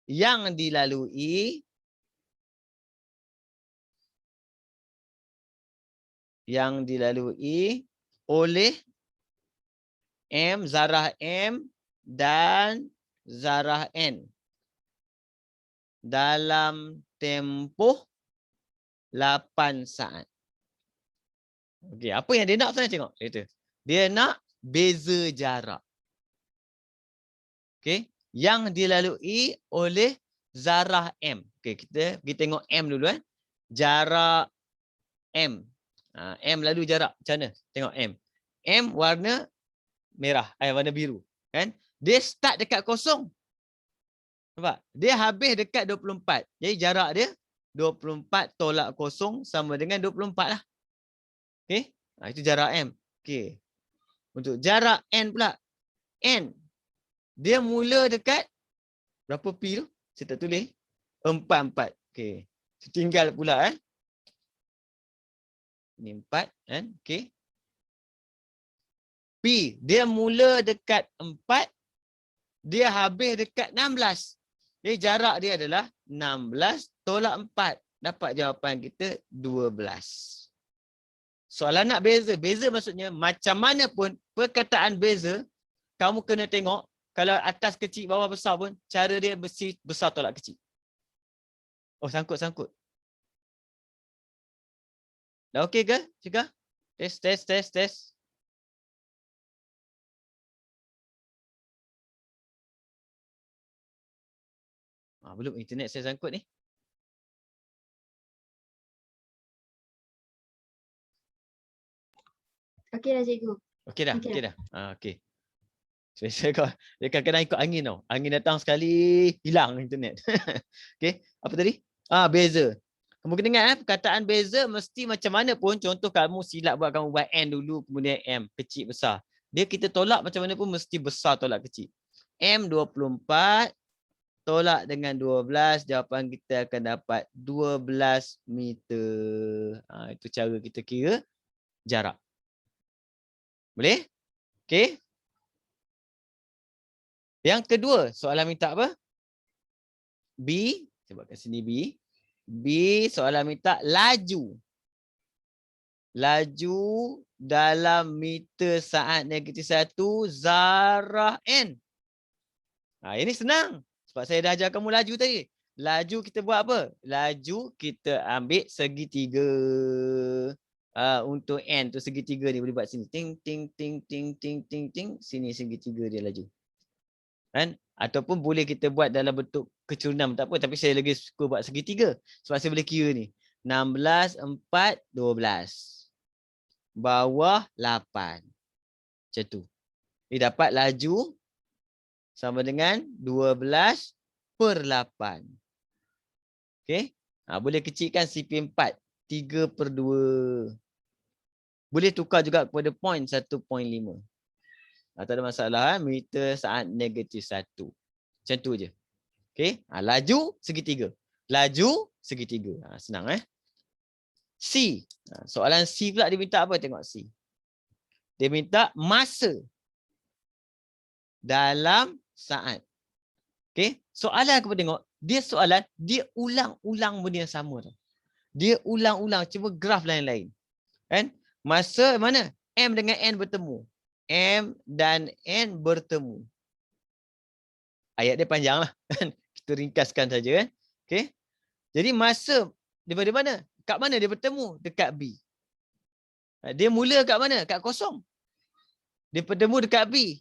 yang dilalui oleh M, zarah M dan zarah N dalam tempoh 8 saat. Okey, apa yang dia nak sebenarnya tengok? Dia nak beza jarak. Okey, yang dilalui oleh zarah M. Okey, kita pergi tengok M dulu Jarak M. M lalu jarak. Macam mana? Tengok M. M warna merah, warna biru, kan? Dia start dekat kosong. Nampak? Dia habis dekat 24. Jadi jarak dia 24 tolak kosong sama dengan 24 lah. Okey? Itu jarak M. Okey. Untuk jarak N pula. N. Dia mula dekat berapa P tu? Saya tak tulis. 4. Okey. Tinggal pula Ini 4 kan? Okey. P. Dia mula dekat 4. Dia habis dekat 16. Jadi jarak dia adalah 16 tolak 4. Dapat jawapan kita 12. Soalan nak beza. Beza maksudnya macam mana pun perkataan beza, kamu kena tengok kalau atas kecil bawah besar pun cara dia mesti besar tolak kecil. Sangkut. Dah okey ke? Cika? Test. Belum internet saya sangkut ni. Okey dah cikgu. Okey dah. Okey. Saya dia kadang-kadang ikut angin tau. Angin datang sekali, hilang internet. Okey, apa tadi? Beza. Kamu kena ingat perkataan beza mesti macam mana pun, contoh kamu silap kamu buat N dulu, kemudian M, kecil besar. Dia kita tolak macam mana pun mesti besar tolak kecil. M 24 tolak dengan 12, jawapan kita akan dapat 12 meter. Itu cara kita kira jarak. Boleh? Okey. Yang kedua, soalan minta apa? B. Saya buat kat sini B. B, soalan minta laju. Laju dalam meter saat -1 zarah N. Ini senang. Sebab saya dah ajar kamu laju tadi. Laju kita buat apa? Laju kita ambil segitiga. Untuk N tu segitiga ni boleh buat sini. Ting. Sini segitiga dia laju. Kan? Ataupun boleh kita buat dalam bentuk kecurunan tak apa. Tapi saya lagi suka buat segitiga. Sebab saya boleh kira ni. 16, 4, 12. bawah 8. Macam tu. Dia dapat laju sama dengan 12/8. Okey. Boleh kecilkan CP4 3/2. Boleh tukar juga kepada 0.1.5. Tak ada masalah. Meter saat -1. Macam tu je. Okey. Laju segitiga. Laju segitiga. Senang C. Soalan C pula dia minta apa? Tengok C. Dia minta masa dalam saat. Okey. Soalan aku tengok. Dia soalan, dia ulang-ulang benda yang sama tu. Dia ulang-ulang, cuba graf lain-lain. Kan? Masa mana? M dengan N bertemu. M dan N bertemu. Ayat dia panjang lah. Kita ringkaskan saja. Okey. Jadi masa daripada mana? Kat mana dia bertemu? Dekat B. Dia mula kat mana? Kat kosong. Dia bertemu dekat B.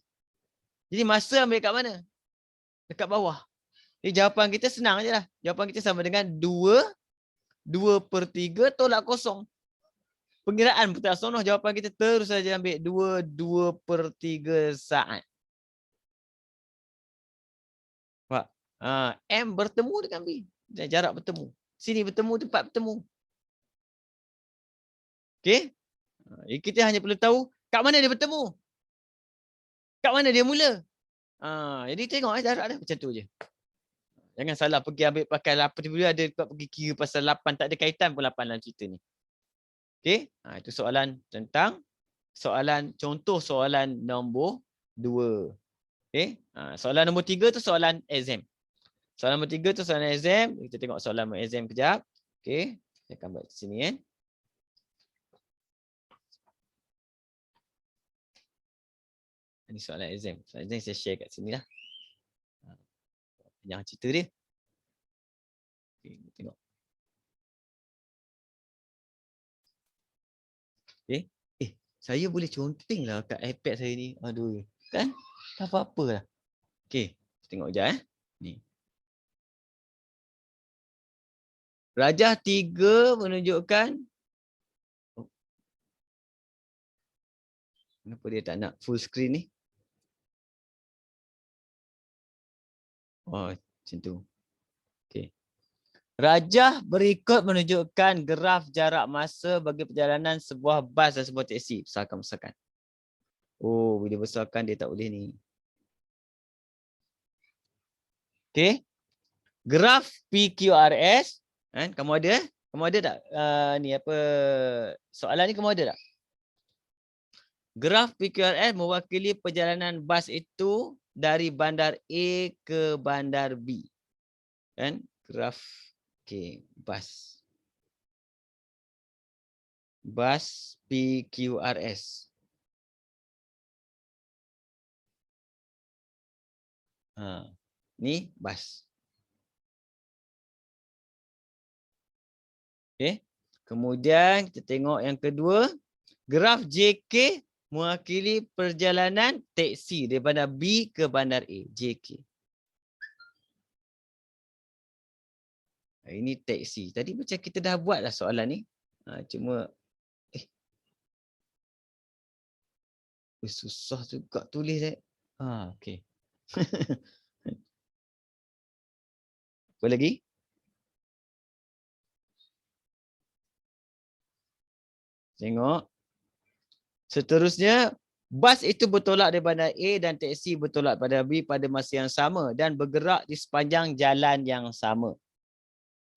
Jadi masa ambil kat mana? Dekat bawah. Jadi jawapan kita senang je lah. Jawapan kita sama dengan 2/3 tolak kosong. Pengiraan pun tak sonoh. Jawapan kita terus saja ambil 2/3 saat. Pak. M bertemu dengan B. Jarak bertemu. Sini bertemu, tempat bertemu. Okey. Kita hanya perlu tahu kat mana dia bertemu. Kat mana dia mula. Jadi tengok jarak dia macam tu je. Jangan salah pergi ambil pakai 8. Tiba-tiba ada pergi kira pasal 8. Tak ada kaitan pun 8 dalam cerita ni. Okey. Itu soalan tentang contoh soalan nombor 2. Okey. Soalan nombor 3 tu soalan exam. Soalan nombor 3 tu soalan exam. Kita tengok soalan nombor exam kejap. Okey. Saya akan buat sini kan. Ini soalan exam. Soalan exam saya share kat sini lah. Yang cerita dia. Okay, tengok. Okay. Saya boleh conteng lah kat iPad saya ni. Aduh. Kan? Tak apa-apa lah. Okay. Tengok sekejap Ni. Rajah 3 menunjukkan. Kenapa dia tak nak full screen ni? Macam tu. Okay. Rajah berikut menunjukkan graf jarak masa bagi perjalanan sebuah bas dan sebuah teksi. Besarkan. Bila besarkan dia tak boleh ni. Okay. Graf PQRS. Kamu ada? Kamu ada tak? Ni apa? Soalan ni kamu ada tak? Graf PQRS mewakili perjalanan bas itu dari bandar A ke bandar B. Kan? Graf. Okay. Bas. Bas PQRS. Ni bas. Okay. Kemudian kita tengok yang kedua. Graf JK mewakili perjalanan teksi dari bandar B ke bandar A. JK. Ini teksi. Tadi macam kita dah buat lah soalan ni. Cuma susah juga tulis. Okay. Apa lagi? Tengok. Seterusnya, bas itu bertolak dari bandar A dan teksi bertolak pada B pada masa yang sama dan bergerak di sepanjang jalan yang sama.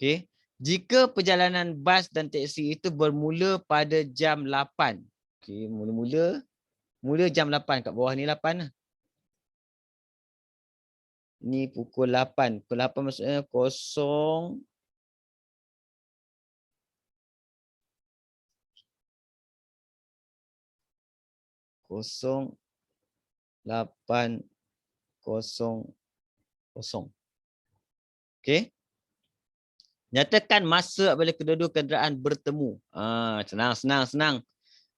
Okay. Jika perjalanan bas dan teksi itu bermula pada jam 8. Okay. Mula jam 8. Kat bawah ni 8 lah. Ni pukul 8. Pukul 8 maksudnya 0. Kosong 8 0 0. Okey. Nyatakan masa apabila kedua-dua kenderaan bertemu. Senang.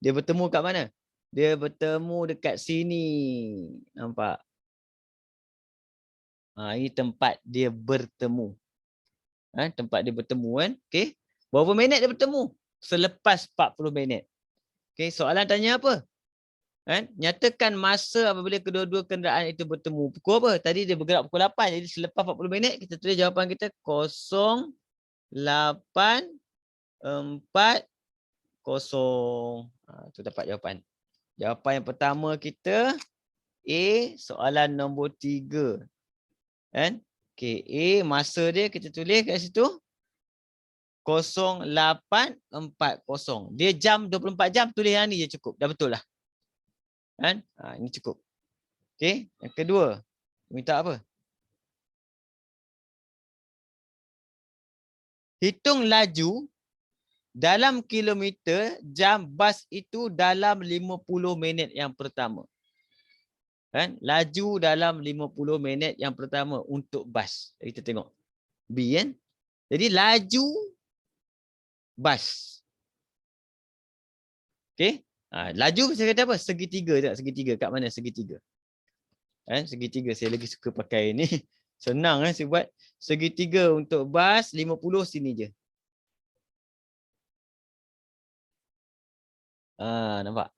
Dia bertemu kat mana? Dia bertemu dekat sini. Nampak? Ini tempat dia bertemu. Tempat dia bertemu kan? Okey. Berapa minit dia bertemu? Selepas 40 minit. Okey, soalan tanya apa? Kan? Nyatakan masa apabila kedua-dua kenderaan itu bertemu. Pukul apa? Tadi dia bergerak pukul 8. Jadi selepas 40 minit, kita tulis jawapan kita 08.40. Tu dapat jawapan. Jawapan yang pertama kita A, soalan nombor 3. Kan? Okay, A, masa dia kita tulis kat situ 08.40. Dia jam 24 jam, tulis yang ni je cukup. Dah betul lah. Kan? Ini cukup. Okey, yang kedua. Minta apa? Hitung laju dalam kilometer jam bas itu dalam 50 minit yang pertama. Kan? Laju dalam 50 minit yang pertama untuk bas. Kita tengok. B kan? Jadi laju bas. Okey? Laju saya kata apa? Segitiga tak? Segitiga kat mana segitiga? Kan? Segitiga saya lagi suka pakai ni. Senang kan saya buat. Segitiga untuk bas 50 sini je. Nampak?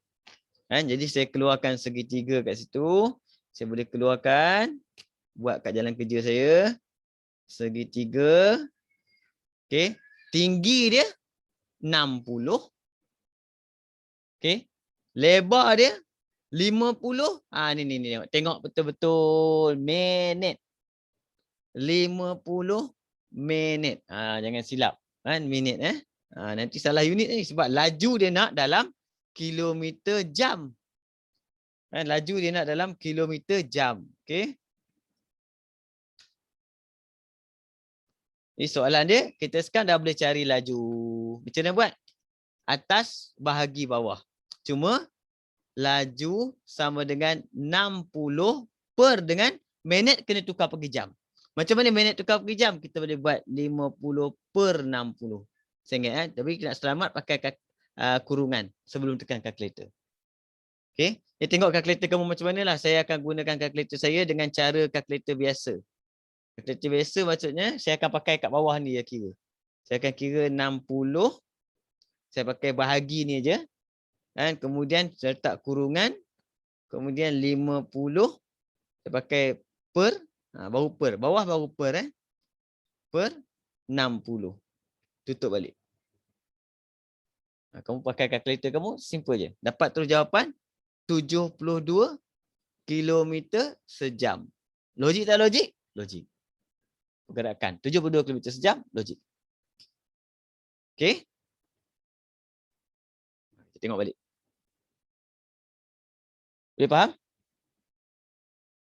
Kan? Jadi saya keluarkan segitiga kat situ. Saya boleh keluarkan. Buat kat jalan kerja saya. Segitiga. Okey. Tinggi dia 60. Okey. Lebar dia 50. Ni. Tengok betul-betul. Minit. 50 minit. Jangan silap. Kan? Minit. Nanti salah unit ni. Sebab laju dia nak dalam kilometer jam. Kan? Laju dia nak dalam kilometer jam. Okey. Ini soalan dia. Kita sekarang dah boleh cari laju. Macam mana buat? Atas bahagi bawah. Cuma laju sama dengan 60 per dengan minit kena tukar pergi jam. Macam mana minit tukar pergi jam? Kita boleh buat 50 per 60. Saya ingat tapi nak selamat pakai kurungan sebelum tekan kalkulator. Okey. Tengok kalkulator kamu macam mana lah. Saya akan gunakan kalkulator saya dengan cara kalkulator biasa. Kalkulator biasa maksudnya saya akan pakai kat bawah ni ya kira. Saya akan kira 60. Saya pakai bahagi ni aja. Dan kemudian saya letak kurungan. Kemudian 50. Saya pakai per. Baru per. Bawah baru per. Per 60. Tutup balik. Kamu pakai kalkulator kamu. Simple je. Dapat terus jawapan. 72 kilometer sejam. Logik tak logik? Logik. Pergerakan. 72 kilometer sejam. Logik. Okey. Kita tengok balik. Boleh faham?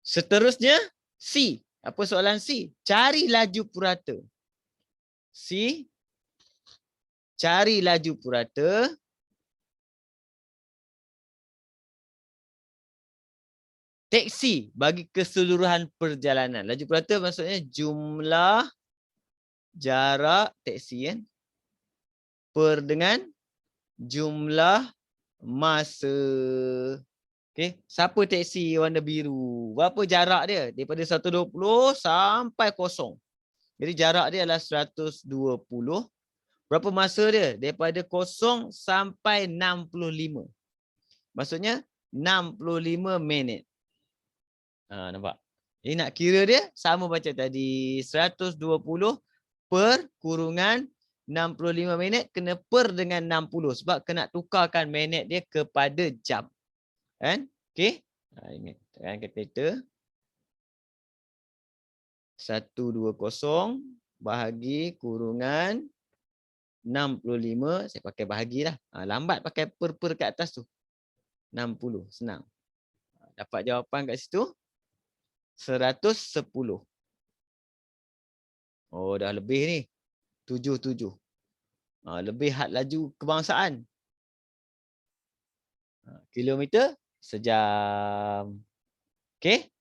Seterusnya, C. Apa soalan C? Cari laju purata. C. Cari laju purata. Teksi bagi keseluruhan perjalanan. Laju purata maksudnya jumlah jarak teksi kan? Per dengan jumlah masa. Okey, siapa teksi warna biru? Berapa jarak dia? Daripada 120 sampai 0. Jadi jarak dia adalah 120. Berapa masa dia? Daripada 0 sampai 65. Maksudnya 65 minit. Nampak? Jadi nak kira dia sama macam tadi. 120 per kurungan 65 minit kena per dengan 60. Sebab kena tukarkan minit dia kepada jam. Kan? Okey? Ingat. Tekan kalkulator. 120 bahagi kurungan 65. Saya pakai bahagilah. Lambat pakai per kat atas tu. 60. Senang. Dapat jawapan kat situ. 110. Oh, dah lebih ni. 77. Lebih had laju kebangsaan. Kilometer sejam. Okey?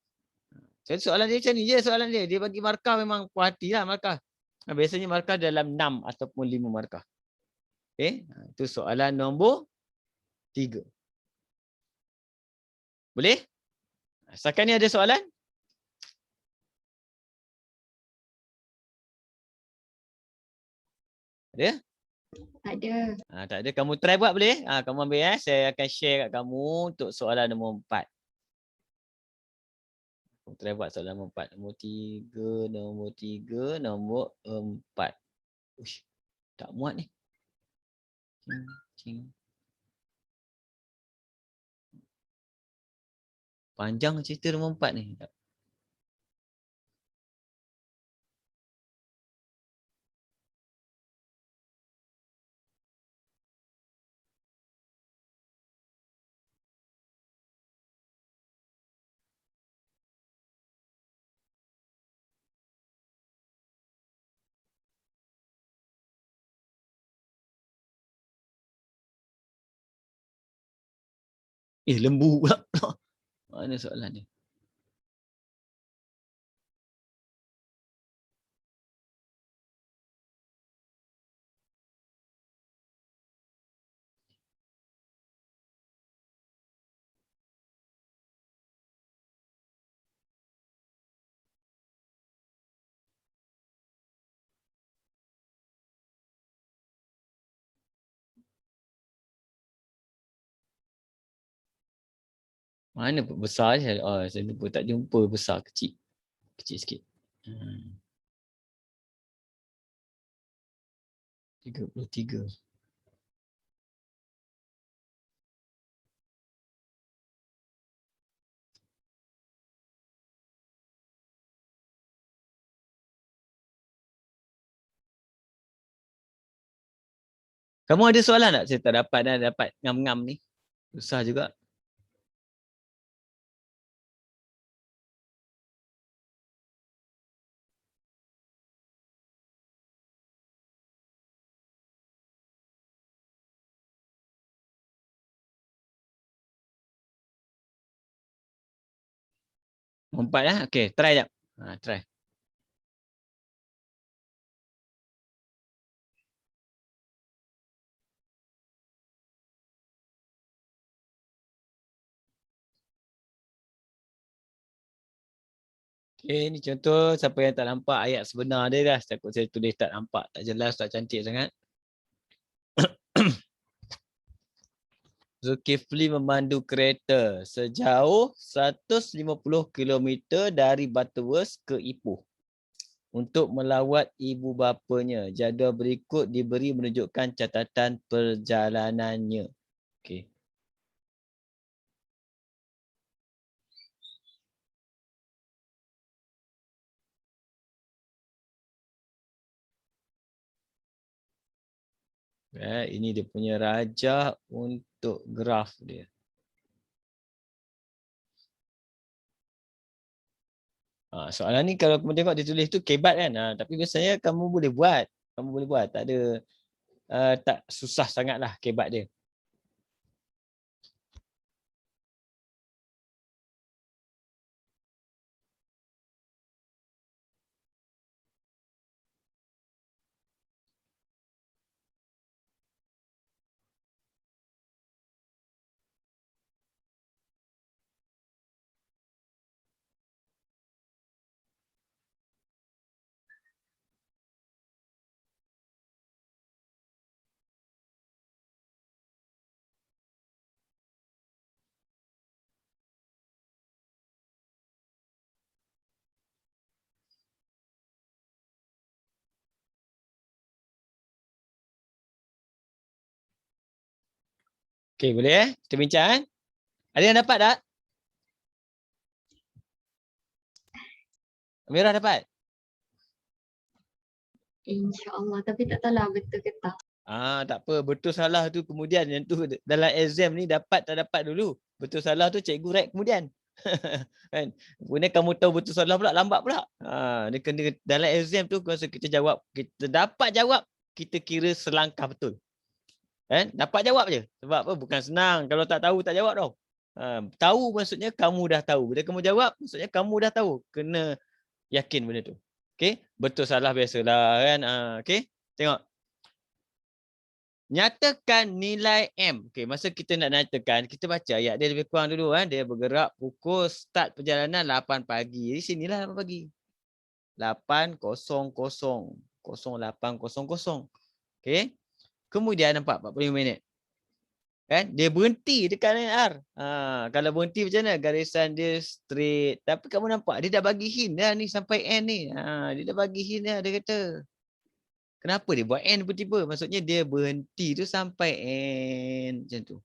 Jadi soalan dia macam ni je soalan dia. Dia bagi markah memang puas hati lah markah. Biasanya markah dalam 6 ataupun 5 markah. Okey? Itu soalan nombor 3. Boleh? Setakat ni ada soalan? Ada? Tak ada. Tak ada. Kamu try buat boleh? Kamu ambil saya akan share kat kamu untuk soalan nombor 4. Kamu try buat soalan nombor 4. Nombor 3, nombor 4. Uish, tak muat ni. Panjang cerita nombor 4 ni. Lembu pula. Mana soalan ni? Mana besar je? Saya lupa tak jumpa besar, kecil. Kecil sikit. 33. Kamu ada soalan tak? Saya tak dapat dah, dapat ngam-ngam ni. Susah juga. Empat lah. Okay, try jap. Try. Okay, ni contoh siapa yang tak nampak ayat sebenar dia dah. Takut saya tulis tak nampak, tak jelas, tak cantik sangat. Zulkifli memandu kereta sejauh 150 km dari Butterworth ke Ipoh untuk melawat ibu bapanya. Jadual berikut diberi menunjukkan catatan perjalanannya. Okey. Ini dia punya rajah untuk graf dia. Soalan ni kalau kamu tengok dia tulis tu kebat kan. Tapi biasanya kamu boleh buat. Kamu boleh buat. Tak ada tak susah sangatlah kebat dia. Okey, boleh kita bincang. Ada yang dapat tak? Amirah dapat? InsyaAllah. Tapi tak tahulah betul ke tak. Tak apa. Betul salah tu kemudian. Yang tu dalam exam ni dapat tak dapat dulu. Betul salah tu cikgu write kemudian. Kan? Kemudian kamu tahu betul salah pula, lambat pula. Dia kena dalam exam tu masa kita jawab, kita dapat jawab, kita kira selangkah betul. Kan? Dapat jawab je. Sebab apa? Bukan senang. Kalau tak tahu, tak jawab tau. Tahu maksudnya kamu dah tahu. Bila kamu jawab, maksudnya kamu dah tahu. Kena yakin benda tu. Okay? Betul salah biasalah kan. Okay? Tengok. Nyatakan nilai M. Okay, masa kita nak nyatakan, kita baca ayat dia lebih kurang dulu. Dia bergerak pukul start perjalanan 8 pagi. Di sinilah 8 pagi. 8.00. 08.00. Okay. Kemudian nampak 45 minit. Kan? Dia berhenti dekat line R. Kalau berhenti macam mana? Garisan dia straight. Tapi kamu nampak dia dah bagi hint dah ni sampai end ni. Dia dah bagi hint dah, dia kata. Kenapa dia buat end tiba-tiba? Maksudnya dia berhenti tu sampai end macam tu.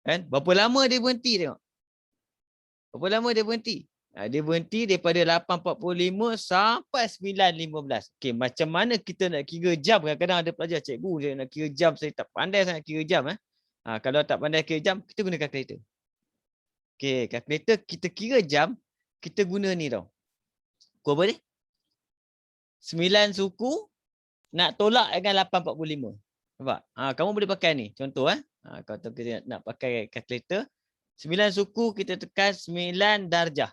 Kan? Berapa lama dia berhenti tengok? Berapa lama dia berhenti? Dia berhenti daripada 8.45 sampai 9.15. Okey, macam mana kita nak kira jam? Kadang-kadang ada pelajar, cikgu dia nak kira jam, saya tak pandai sangat kira jam. Kalau tak pandai kira jam, kita guna kalkulator. Okey, kalkulator kita kira jam, kita guna ni tau. Kau apa ni? 9 suku nak tolak dengan 8.45. Nampak? Kamu boleh pakai ni. Contoh kalau kita nak pakai kalkulator, 9 suku kita tekan 9 darjah.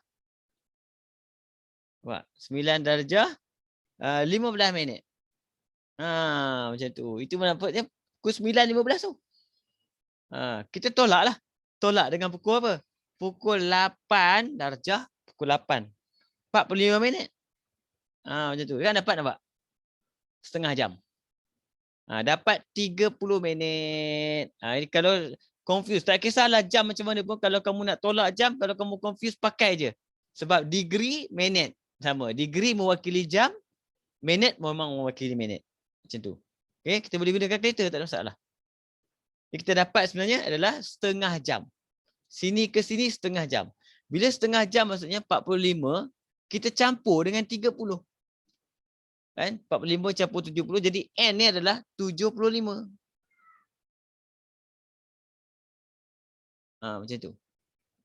Nampak? 9 darjah 15 minit. Macam tu. Itu nampaknya pukul 9.15 tu. Kita tolak lah. Tolak dengan pukul apa? Pukul 8 darjah, pukul 8. 45 minit. Macam tu. Kan dapat nampak? Setengah jam. Dapat 30 minit. Ini kalau confuse, tak kisahlah jam macam mana pun. Kalau kamu nak tolak jam, kalau kamu confuse, pakai je. Sebab degree, minit. Sama. Degree mewakili jam, minit memang mewakili minit. Macam tu. Okay, kita boleh gunakan kalkulator, tak ada masalah. Yang kita dapat sebenarnya adalah setengah jam. Sini ke sini setengah jam. Bila setengah jam maksudnya 45, kita campur dengan 30. Kan? 45 campur 70, jadi N ni adalah 75. Macam tu.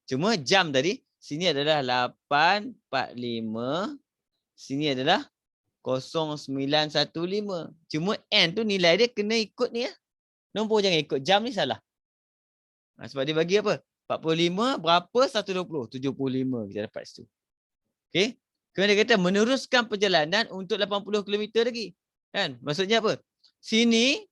Cuma jam tadi, sini adalah 8.45, sini adalah 09.15. Cuma N tu nilai dia kena ikut ni ya. Nombor jangan ikut jam ni salah. Sebab dia bagi apa? 45 berapa? 120. 75 kita dapat situ. Okey. Kemudian dia kata meneruskan perjalanan untuk 80 km lagi. Kan? Maksudnya apa? Sini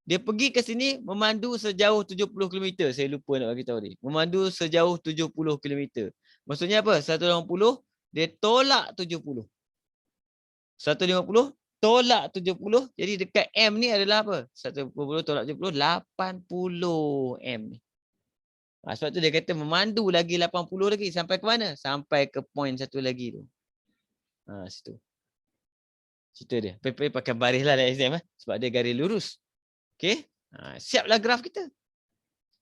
dia pergi ke sini memandu sejauh 70 km. Saya lupa nak bagi tahu ni. Memandu sejauh 70 km. Maksudnya apa? 180 dia tolak 70. 150 tolak 70. Jadi dekat M ni adalah apa? 150 tolak 70, 80 M ni. Sebab tu dia kata memandu lagi 80 lagi. Sampai ke mana? Sampai ke point satu lagi tu. Situ. Cerita dia. Pakai baris lah dalam exam. Sebab dia garis lurus. Okey. Siaplah graf kita.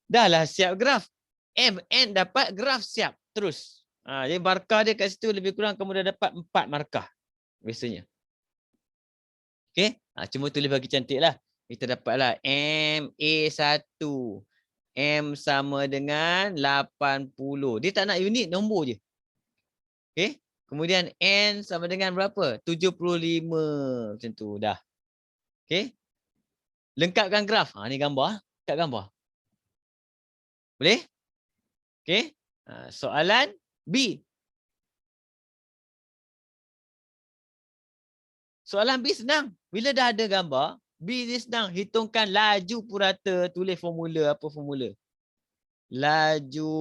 Dah lah siap graf. M, N dapat, graf siap. Terus. Jadi markah dia kat situ lebih kurang kamu dah dapat 4 markah. Biasanya. Okey. Cuma tulis bagi cantik lah. Kita dapatlah MA1. M sama dengan 80. Dia tak nak unit, nombor je. Okey. Kemudian N sama dengan berapa? 75. Macam tu dah. Okey. Lengkapkan graf. Ni gambar. Dekat gambar. Boleh? Okey. Soalan B. Soalan B senang. Bila dah ada gambar, B ni senang. Hitungkan laju purata. Tulis formula. Apa formula? Laju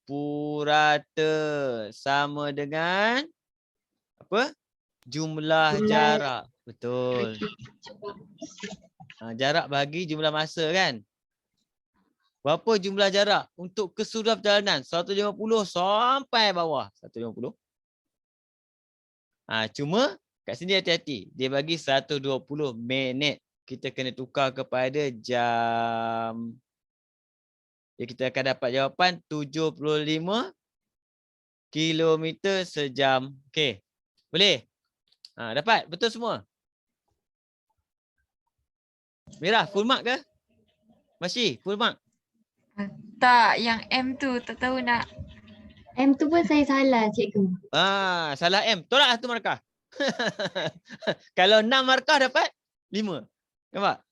purata sama dengan apa? Jumlah jarak. Betul. Jarak bagi jumlah masa kan? Berapa jumlah jarak untuk keseluruhan perjalanan? 150 sampai bawah. 150. Cuma kat sini hati-hati. Dia bagi 120 minit. Kita kena tukar kepada jam. Jadi kita akan dapat jawapan 75 km sejam. Okey. Boleh? Dapat? Betul semua? Merah, full mark ke? Masih, full mark? Tak, yang M tu tak tahu nak. M tu pun saya salah, cikgu. Salah M. Tolak satu markah. Kalau 6 markah dapat 5. Nampak?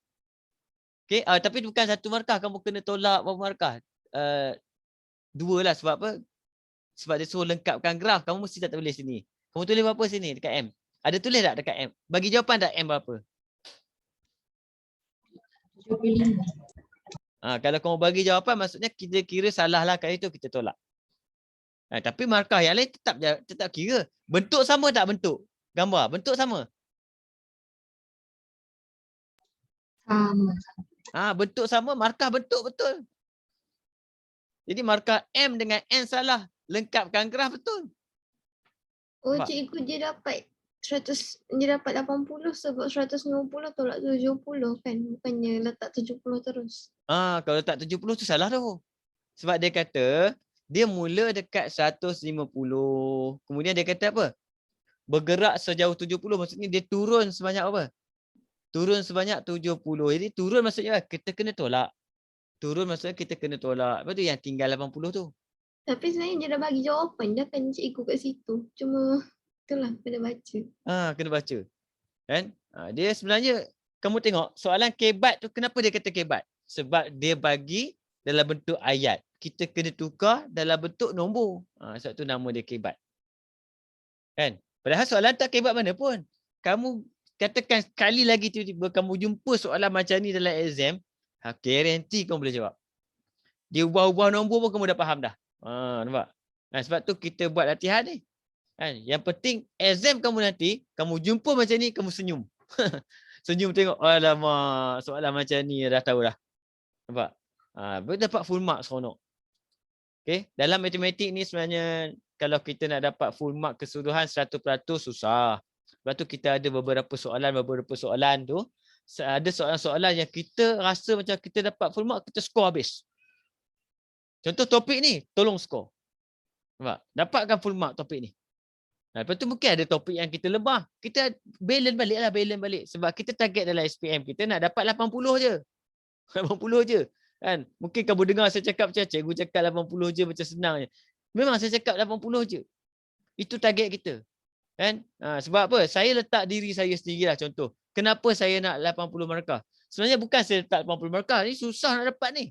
Okey, tapi bukan satu markah. Kamu kena tolak berapa markah? 2 lah. Sebab apa? Sebab dia suruh lengkapkan graf. Kamu mesti tak tulis sini. Kamu tulis berapa sini dekat M? Ada tulis tak dekat M? Bagi jawapan tak M berapa? 75. Kalau kamu bagi jawapan maksudnya kita kira salah lah kat itu, kita tolak. Tapi markah yang lain tetap kira. Bentuk sama tak bentuk? Gambar, bentuk sama? Bentuk sama, markah bentuk betul. Jadi markah M dengan N salah. Lengkapkan graf betul. Oh, Nampak? cikgu dia dapat 80 sebab 150 tolak 70 kan. Bukannya letak 70 terus. Kalau letak 70 tu salah tu. Sebab dia kata dia mula dekat 150. Kemudian dia kata apa? Bergerak sejauh 70, maksudnya dia turun sebanyak apa? Turun sebanyak 70. Jadi turun maksudnya kita kena tolak. Turun maksudnya kita kena tolak. Lepas tu yang tinggal 80 tu. Tapi sebenarnya dia dah bagi jawapan dah kan cikgu kat situ. Cuma itulah kena baca. Kena baca. Kan? Dia sebenarnya kamu tengok soalan kebat tu kenapa dia kata kebat? Sebab dia bagi dalam bentuk ayat. Kita kena tukar dalam bentuk nombor. Sebab tu nama dia kebat. Kan? Padahal soalan tak kebat mana pun. Kamu katakan sekali lagi tiba-tiba kamu jumpa soalan macam ni dalam exam, guarantee kamu boleh jawab. Dia ubah-ubah nombor pun kamu dah faham dah. Nampak? Sebab tu kita buat latihan ni. Kan? Yang penting exam kamu nanti, kamu jumpa macam ni, kamu senyum. Senyum tengok, alamak, soalan macam ni dah tahu dah. Nampak? Dapat full mark seronok. Okay? Dalam matematik ni sebenarnya, kalau kita nak dapat full mark keseluruhan 100% susah. Lepas tu kita ada beberapa soalan tu, ada soalan-soalan yang kita rasa macam kita dapat full mark, kita skor habis. Contoh topik ni, tolong skor. Nampak? Dapatkan full mark topik ni. Lepas tu mungkin ada topik yang kita lebah. Kita balance balik. Sebab kita target dalam SPM kita nak dapat 80 je. 80 je. Kan? Mungkin kamu dengar saya cakap macam cikgu cakap 80 je macam senang je. Memang saya cakap 80 je. Itu target kita. Kan? Sebab apa? Saya letak diri saya sendirilah contoh. Kenapa saya nak 80 markah? Sebenarnya bukan saya letak 80 markah. Ni susah nak dapat ni.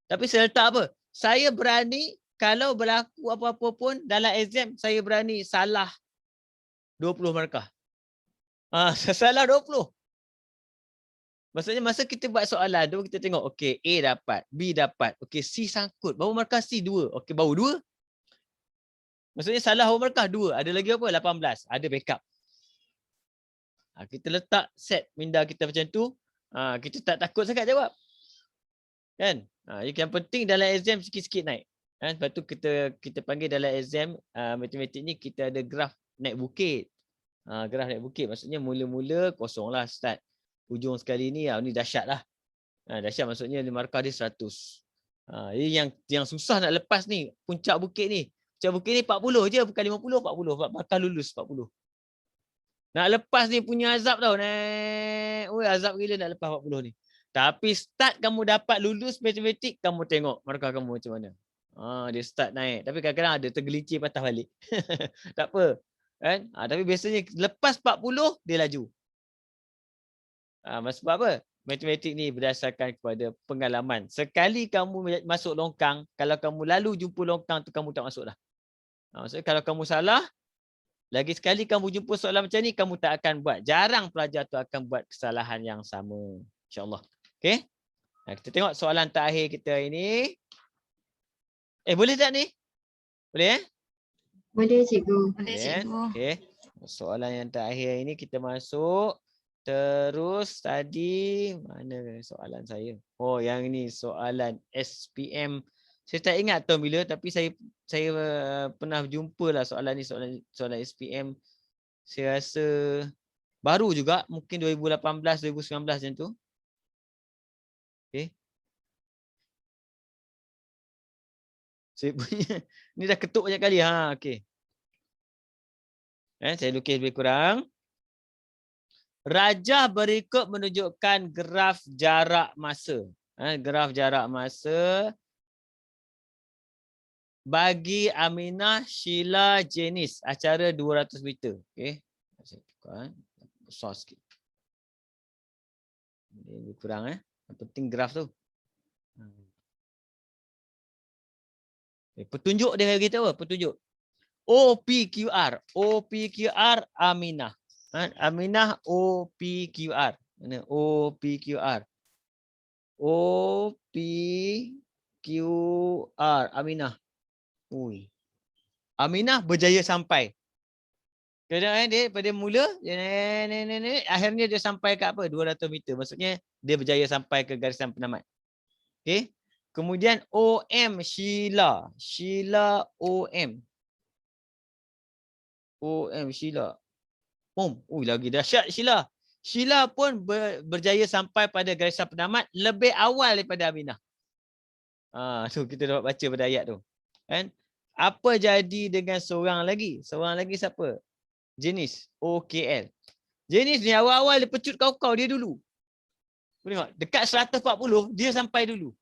Tapi saya letak apa? Saya berani kalau berlaku apa-apa pun dalam exam, saya berani salah 20 markah. Salah 20. Maksudnya masa kita buat soalan tu, kita tengok, okey, A dapat, B dapat, okey, C sangkut. Baru markah C 2. Okey, baru 2. Maksudnya salah baru markah 2. Ada lagi apa? 18. Ada backup. Kita letak set minda kita macam tu, kita tak takut sangat jawab. Kan? Yang penting dalam exam sikit-sikit naik. Lepas tu kita panggil dalam exam matematik ni kita ada graf naik bukit. Graf naik bukit maksudnya mula-mula kosong lah start. Ujung sekali ni ni dahsyat lah. Dahsyat maksudnya markah dia 100. Jadi yang susah nak lepas ni puncak bukit ni. Puncak bukit ni 40 je bukan 50, 40. Markah lulus 40. Nak lepas ni punya azab tau. Azab gila nak lepas 40 ni. Tapi start kamu dapat lulus matematik, kamu tengok markah kamu macam mana. Dia start naik. Tapi kadang-kadang ada tergelincir patah balik. Tak apa. Kan? Tapi biasanya lepas 40, dia laju. Sebab apa? Matematik ni berdasarkan kepada pengalaman. Sekali kamu masuk longkang, kalau kamu lalu jumpa longkang tu, kamu tak masuk dah. Maksudnya kalau kamu salah, lagi sekali kamu jumpa soalan macam ni, kamu tak akan buat. Jarang pelajar tu akan buat kesalahan yang sama. InsyaAllah. Okay? Kita tengok soalan terakhir kita ini. Boleh tak ni? Boleh Boleh cikgu. Boleh cikgu. Okay. Soalan yang terakhir ini kita masuk. Terus tadi mana soalan saya? Yang ini soalan SPM. Saya tak ingat tahun bila tapi saya pernah jumpa lah soalan ni, soalan SPM. Saya rasa baru juga, mungkin 2018 2019 macam tu. Okay. Saya punya ni dah ketuk banyak kali. Okey. Saya lukis lebih kurang. Rajah berikut menunjukkan graf jarak masa. Graf jarak masa bagi Aminah, Sheila, Janice acara 200 meter. Okey. Saya tukar besar sikit. Ini lebih kurang Yang penting graf tu. Petunjuk dia kita apa? Petunjuk. OPQR. OPQR Aminah. Aminah OPQR. Mana? OPQR. OPQR Aminah. Aminah berjaya sampai. Kadang dia pada mula dia naik, akhirnya dia sampai ke apa? 200 meter. Maksudnya dia berjaya sampai ke garisan penamat. Okey. Kemudian OM Sheila. Sheila OM. OM Sheila. Lagi dahsyat Sheila. Sheila pun berjaya sampai pada garisan penamat lebih awal daripada Aminah. So kita dapat baca pada ayat tu. Kan? Apa jadi dengan seorang lagi? Seorang lagi siapa? Jenis OKL. Jenis ni awal-awal dia pecut kau-kau dia dulu. Tengok, dekat 140 dia sampai dulu.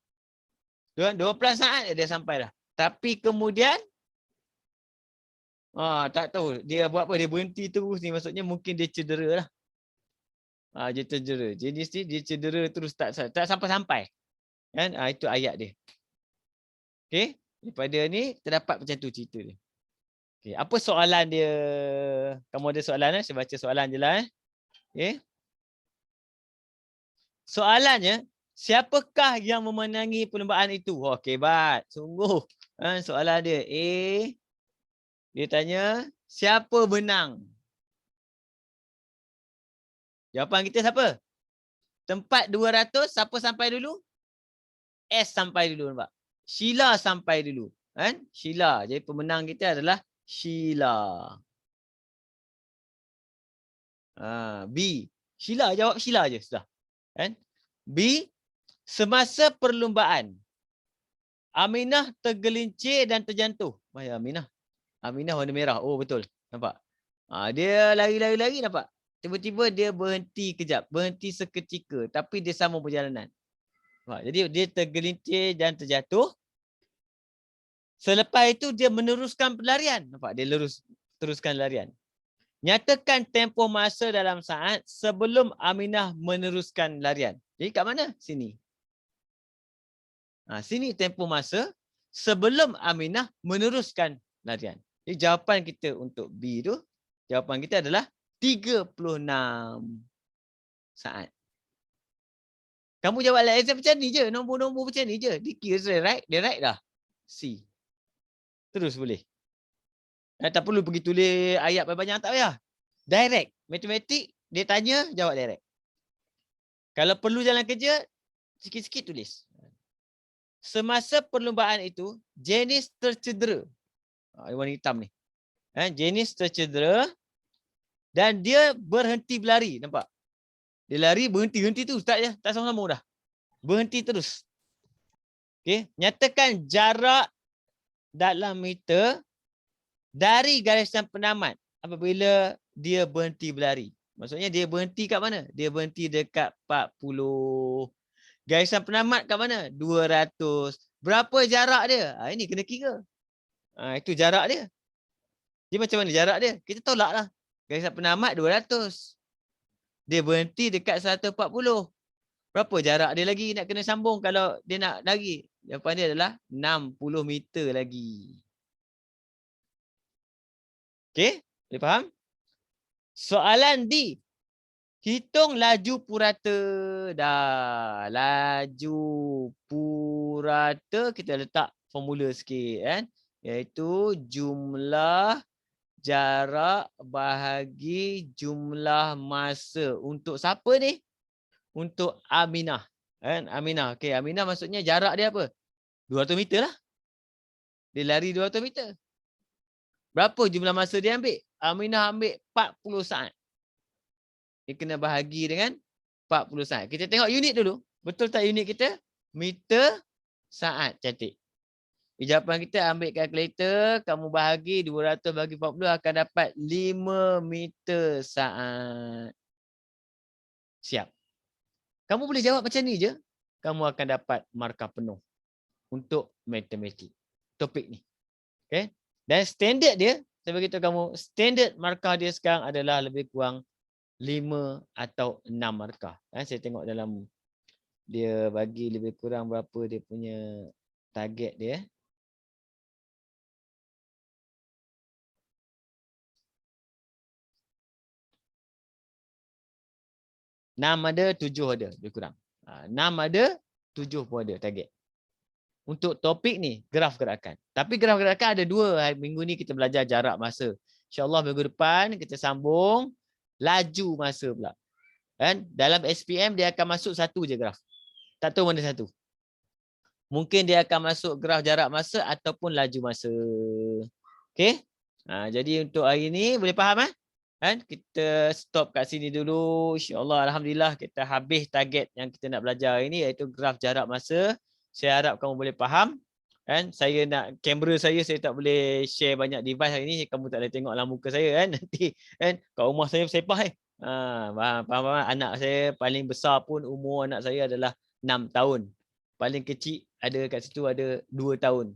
12 saat dia sampai dah. Tapi kemudian tak tahu dia buat apa, dia berhenti terus ni, maksudnya mungkin dia cedera lah. Dia cedera. Jenis ni dia cedera terus tak sampai-sampai. Kan? Itu ayat dia. Okey, daripada ni terdapat macam tu cerita dia. Okey, apa soalan dia? Kamu ada soalan Saya baca soalan je lah Okey. Soalannya, siapakah yang memenangi perlombaan itu? Okey, hebat. Sungguh. Soalan dia dia tanya, siapa menang? Jawapan kita siapa? Tempat 200, siapa sampai dulu? S sampai dulu, nampak? Sheila sampai dulu. Kan? Sheila. Jadi pemenang kita adalah Sheila. B. Sheila, jawab Sheila je sudah. Kan? B. Semasa perlumbaan, Aminah tergelincir dan terjatuh. Aminah. Aminah warna merah. Oh betul. Nampak? Dia lari-lari nampak? Tiba-tiba dia berhenti kejap. Berhenti seketika. Tapi dia sambung perjalanan. Jadi dia tergelincir dan terjatuh. Selepas itu dia meneruskan pelarian. Nampak? Dia teruskan larian. Nyatakan tempoh masa dalam saat sebelum Aminah meneruskan larian. Jadi kat mana? Sini. Sini tempoh masa sebelum Aminah meneruskan larian. Jadi jawapan kita untuk B tu, jawapan kita adalah 36 saat. Kamu jawab like exam macam ni je. Nombor-nombor macam ni je. Dikira dia right dah. C. Terus boleh. Tak perlu pergi tulis ayat banyak-banyak, tak payah. Direct. Matematik, dia tanya, jawab direct. Kalau perlu jalan kerja, sikit-sikit tulis. Semasa perlumbaan itu, Janice tercedera. Warna hitam ni. Janice tercedera dan dia berhenti berlari. Nampak? Dia lari, berhenti tu. Tak sama-sama dah. Berhenti terus. Okay. Nyatakan jarak dalam meter dari garisan penamat apabila dia berhenti berlari. Maksudnya dia berhenti kat mana? Dia berhenti dekat 40. Garisan penamat kat mana? 200. Berapa jarak dia? Ini kena kira. Itu jarak dia. Dia macam mana jarak dia? Kita tolak lah. Garisan penamat 200. Dia berhenti dekat 140. Berapa jarak dia lagi nak kena sambung kalau dia nak lari? Jawapan dia adalah 60 meter lagi. Okey? Boleh faham? Soalan D. Hitung laju purata. Dah. Laju purata. Kita letak formula sikit. Kan? Iaitu jumlah jarak bahagi jumlah masa. Untuk siapa ni? Untuk Aminah. Kan? Aminah. Okey, Aminah maksudnya jarak dia apa? 200 meter lah. Dia lari 200 meter. Berapa jumlah masa dia ambil? Aminah ambil 40 saat. Dia kena bahagi dengan 40 saat. Kita tengok unit dulu. Betul tak unit kita? Meter saat. Cantik. Jawapan kita ambil kalkulator. Kamu bahagi 200 bagi 40 akan dapat 5 meter saat. Siap. Kamu boleh jawab macam ni je. Kamu akan dapat markah penuh. Untuk matematik. Topik ni. Okay. Dan standard dia, saya beritahu kamu, standard markah dia sekarang adalah lebih kurang 5 atau 6 markah. Saya tengok dalam dia bagi lebih kurang berapa dia punya target dia. Enam ada, 7 ada, lebih kurang. 6 ada, 7 pun ada target. Untuk topik ni, graf gerakan. Tapi graf gerakan ada 2. Minggu ni kita belajar jarak masa. InsyaAllah minggu depan kita sambung laju masa pula. Kan? Dalam SPM dia akan masuk satu je graf. Tak tahu mana satu. Mungkin dia akan masuk graf jarak masa ataupun laju masa. Okey? Jadi untuk hari ni boleh faham kan? Kita stop kat sini dulu. InsyaAllah alhamdulillah kita habis target yang kita nak belajar hari ni iaitu graf jarak masa. Saya harap kamu boleh faham. Kan? Saya nak kamera saya tak boleh share banyak device hari ni. Kamu tak boleh tengok dalam muka saya kan nanti kan kat rumah saya sepah faham. Anak saya paling besar pun umur anak saya adalah 6 tahun. Paling kecil ada kat situ ada 2 tahun.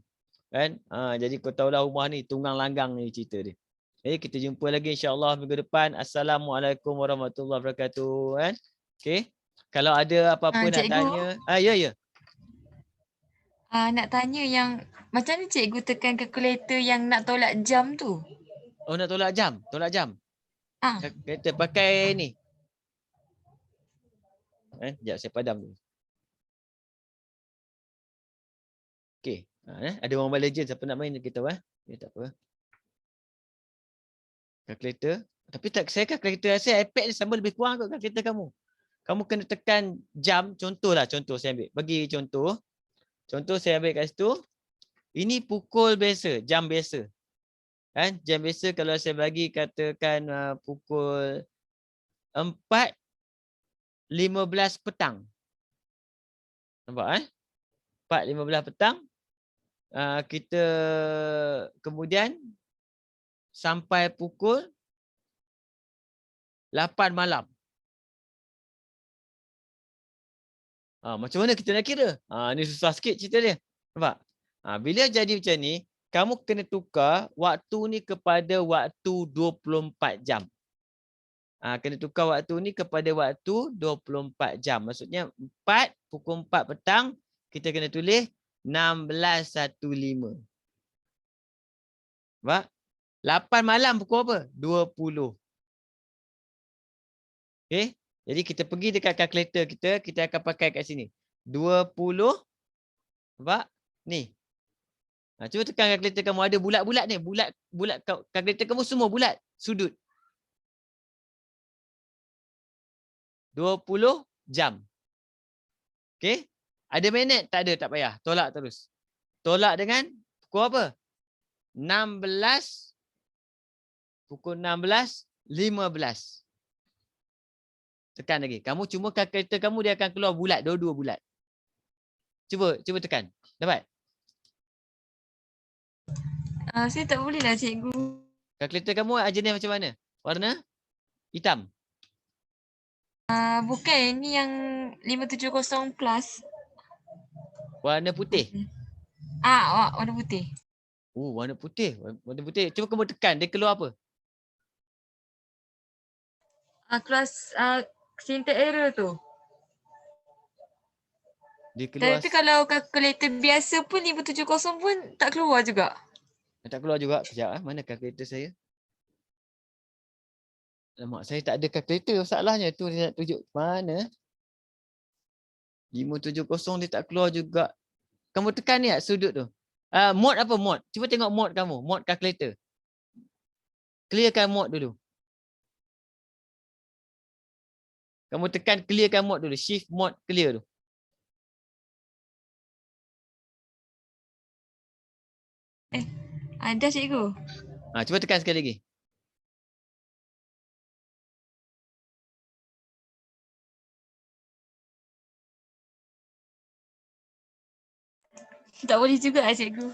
Kan? Jadi kau tahulah rumah ni tunggang langgang ni cerita dia. Jadi kita jumpa lagi insya-Allah minggu depan. Assalamualaikum warahmatullahi wabarakatuh kan. Okey. Kalau ada apa-apa nak Cikgu. tanya. Ya. Nak tanya yang macam ni cikgu tekan kalkulator yang nak tolak jam tu? Oh nak tolak jam. Ah, Kita pakai ni. Sekejap saya padam dulu. Okey. Ada Mobile Legends siapa nak main kita tahu tak apa. Kalkulator. Tapi tak saya kalkulator saya iPad ni sama lebih kurang kot kalkulator kamu. Kamu kena tekan jam, contoh saya ambil. Bagi contoh. Contoh saya ambil kat situ. Ini pukul biasa, jam biasa. Kan? Jam biasa kalau saya bagi katakan pukul 4.15 petang. Nampak 4.15 petang. Kita kemudian sampai pukul 8 malam. Macam mana kita nak kira? Ni susah sikit cerita dia. Nampak? Bila jadi macam ni, kamu kena tukar waktu ni kepada waktu 24 jam. Kena tukar waktu ni kepada waktu 24 jam. Maksudnya pukul 4 petang, kita kena tulis 16.15. Nampak? 8 malam pukul apa? 20. Okey? Jadi kita pergi dekat kalkulator kita akan pakai kat sini. 20. Nampak? Ni. Cuba tekan kalkulator kamu ada bulat-bulat ni. Bulat kalkulator kamu semua bulat. Sudut. 20 jam. Okey? Ada minit? Tak ada, tak payah. Tolak terus. Tolak dengan pukul apa? 16. Pukul 16.15. Tekan lagi. Kamu cuma kalkulator kamu dia akan keluar bulat. Dua-dua bulat. Cuba tekan. Dapat? saya tak boleh lah cikgu. Kalkulator kamu jenis macam mana? Warna? Hitam? Bukan, ni yang 570 plus. Warna putih? Warna putih. Warna putih. Warna putih. Cuba kamu tekan. Dia keluar apa? Kelas syntax error tu. Dia keluar. Tapi kalau kalkulator biasa pun 570 pun tak keluar juga. Tak keluar juga. Sekejap. Mana kalkulator saya? Alamak, saya tak ada kalkulator. Masalahnya tu dia nak tunjuk mana. 570 dia tak keluar juga. Kamu tekan ni sudut tu. Mode apa mode? Cuba tengok mode kamu. Mode kalkulator. Clearkan mode dulu. Kamu tekan clearkan mode dulu. Shift mode clear tu. Dah cikgu. Cuba tekan sekali lagi. Tak boleh juga cikgu.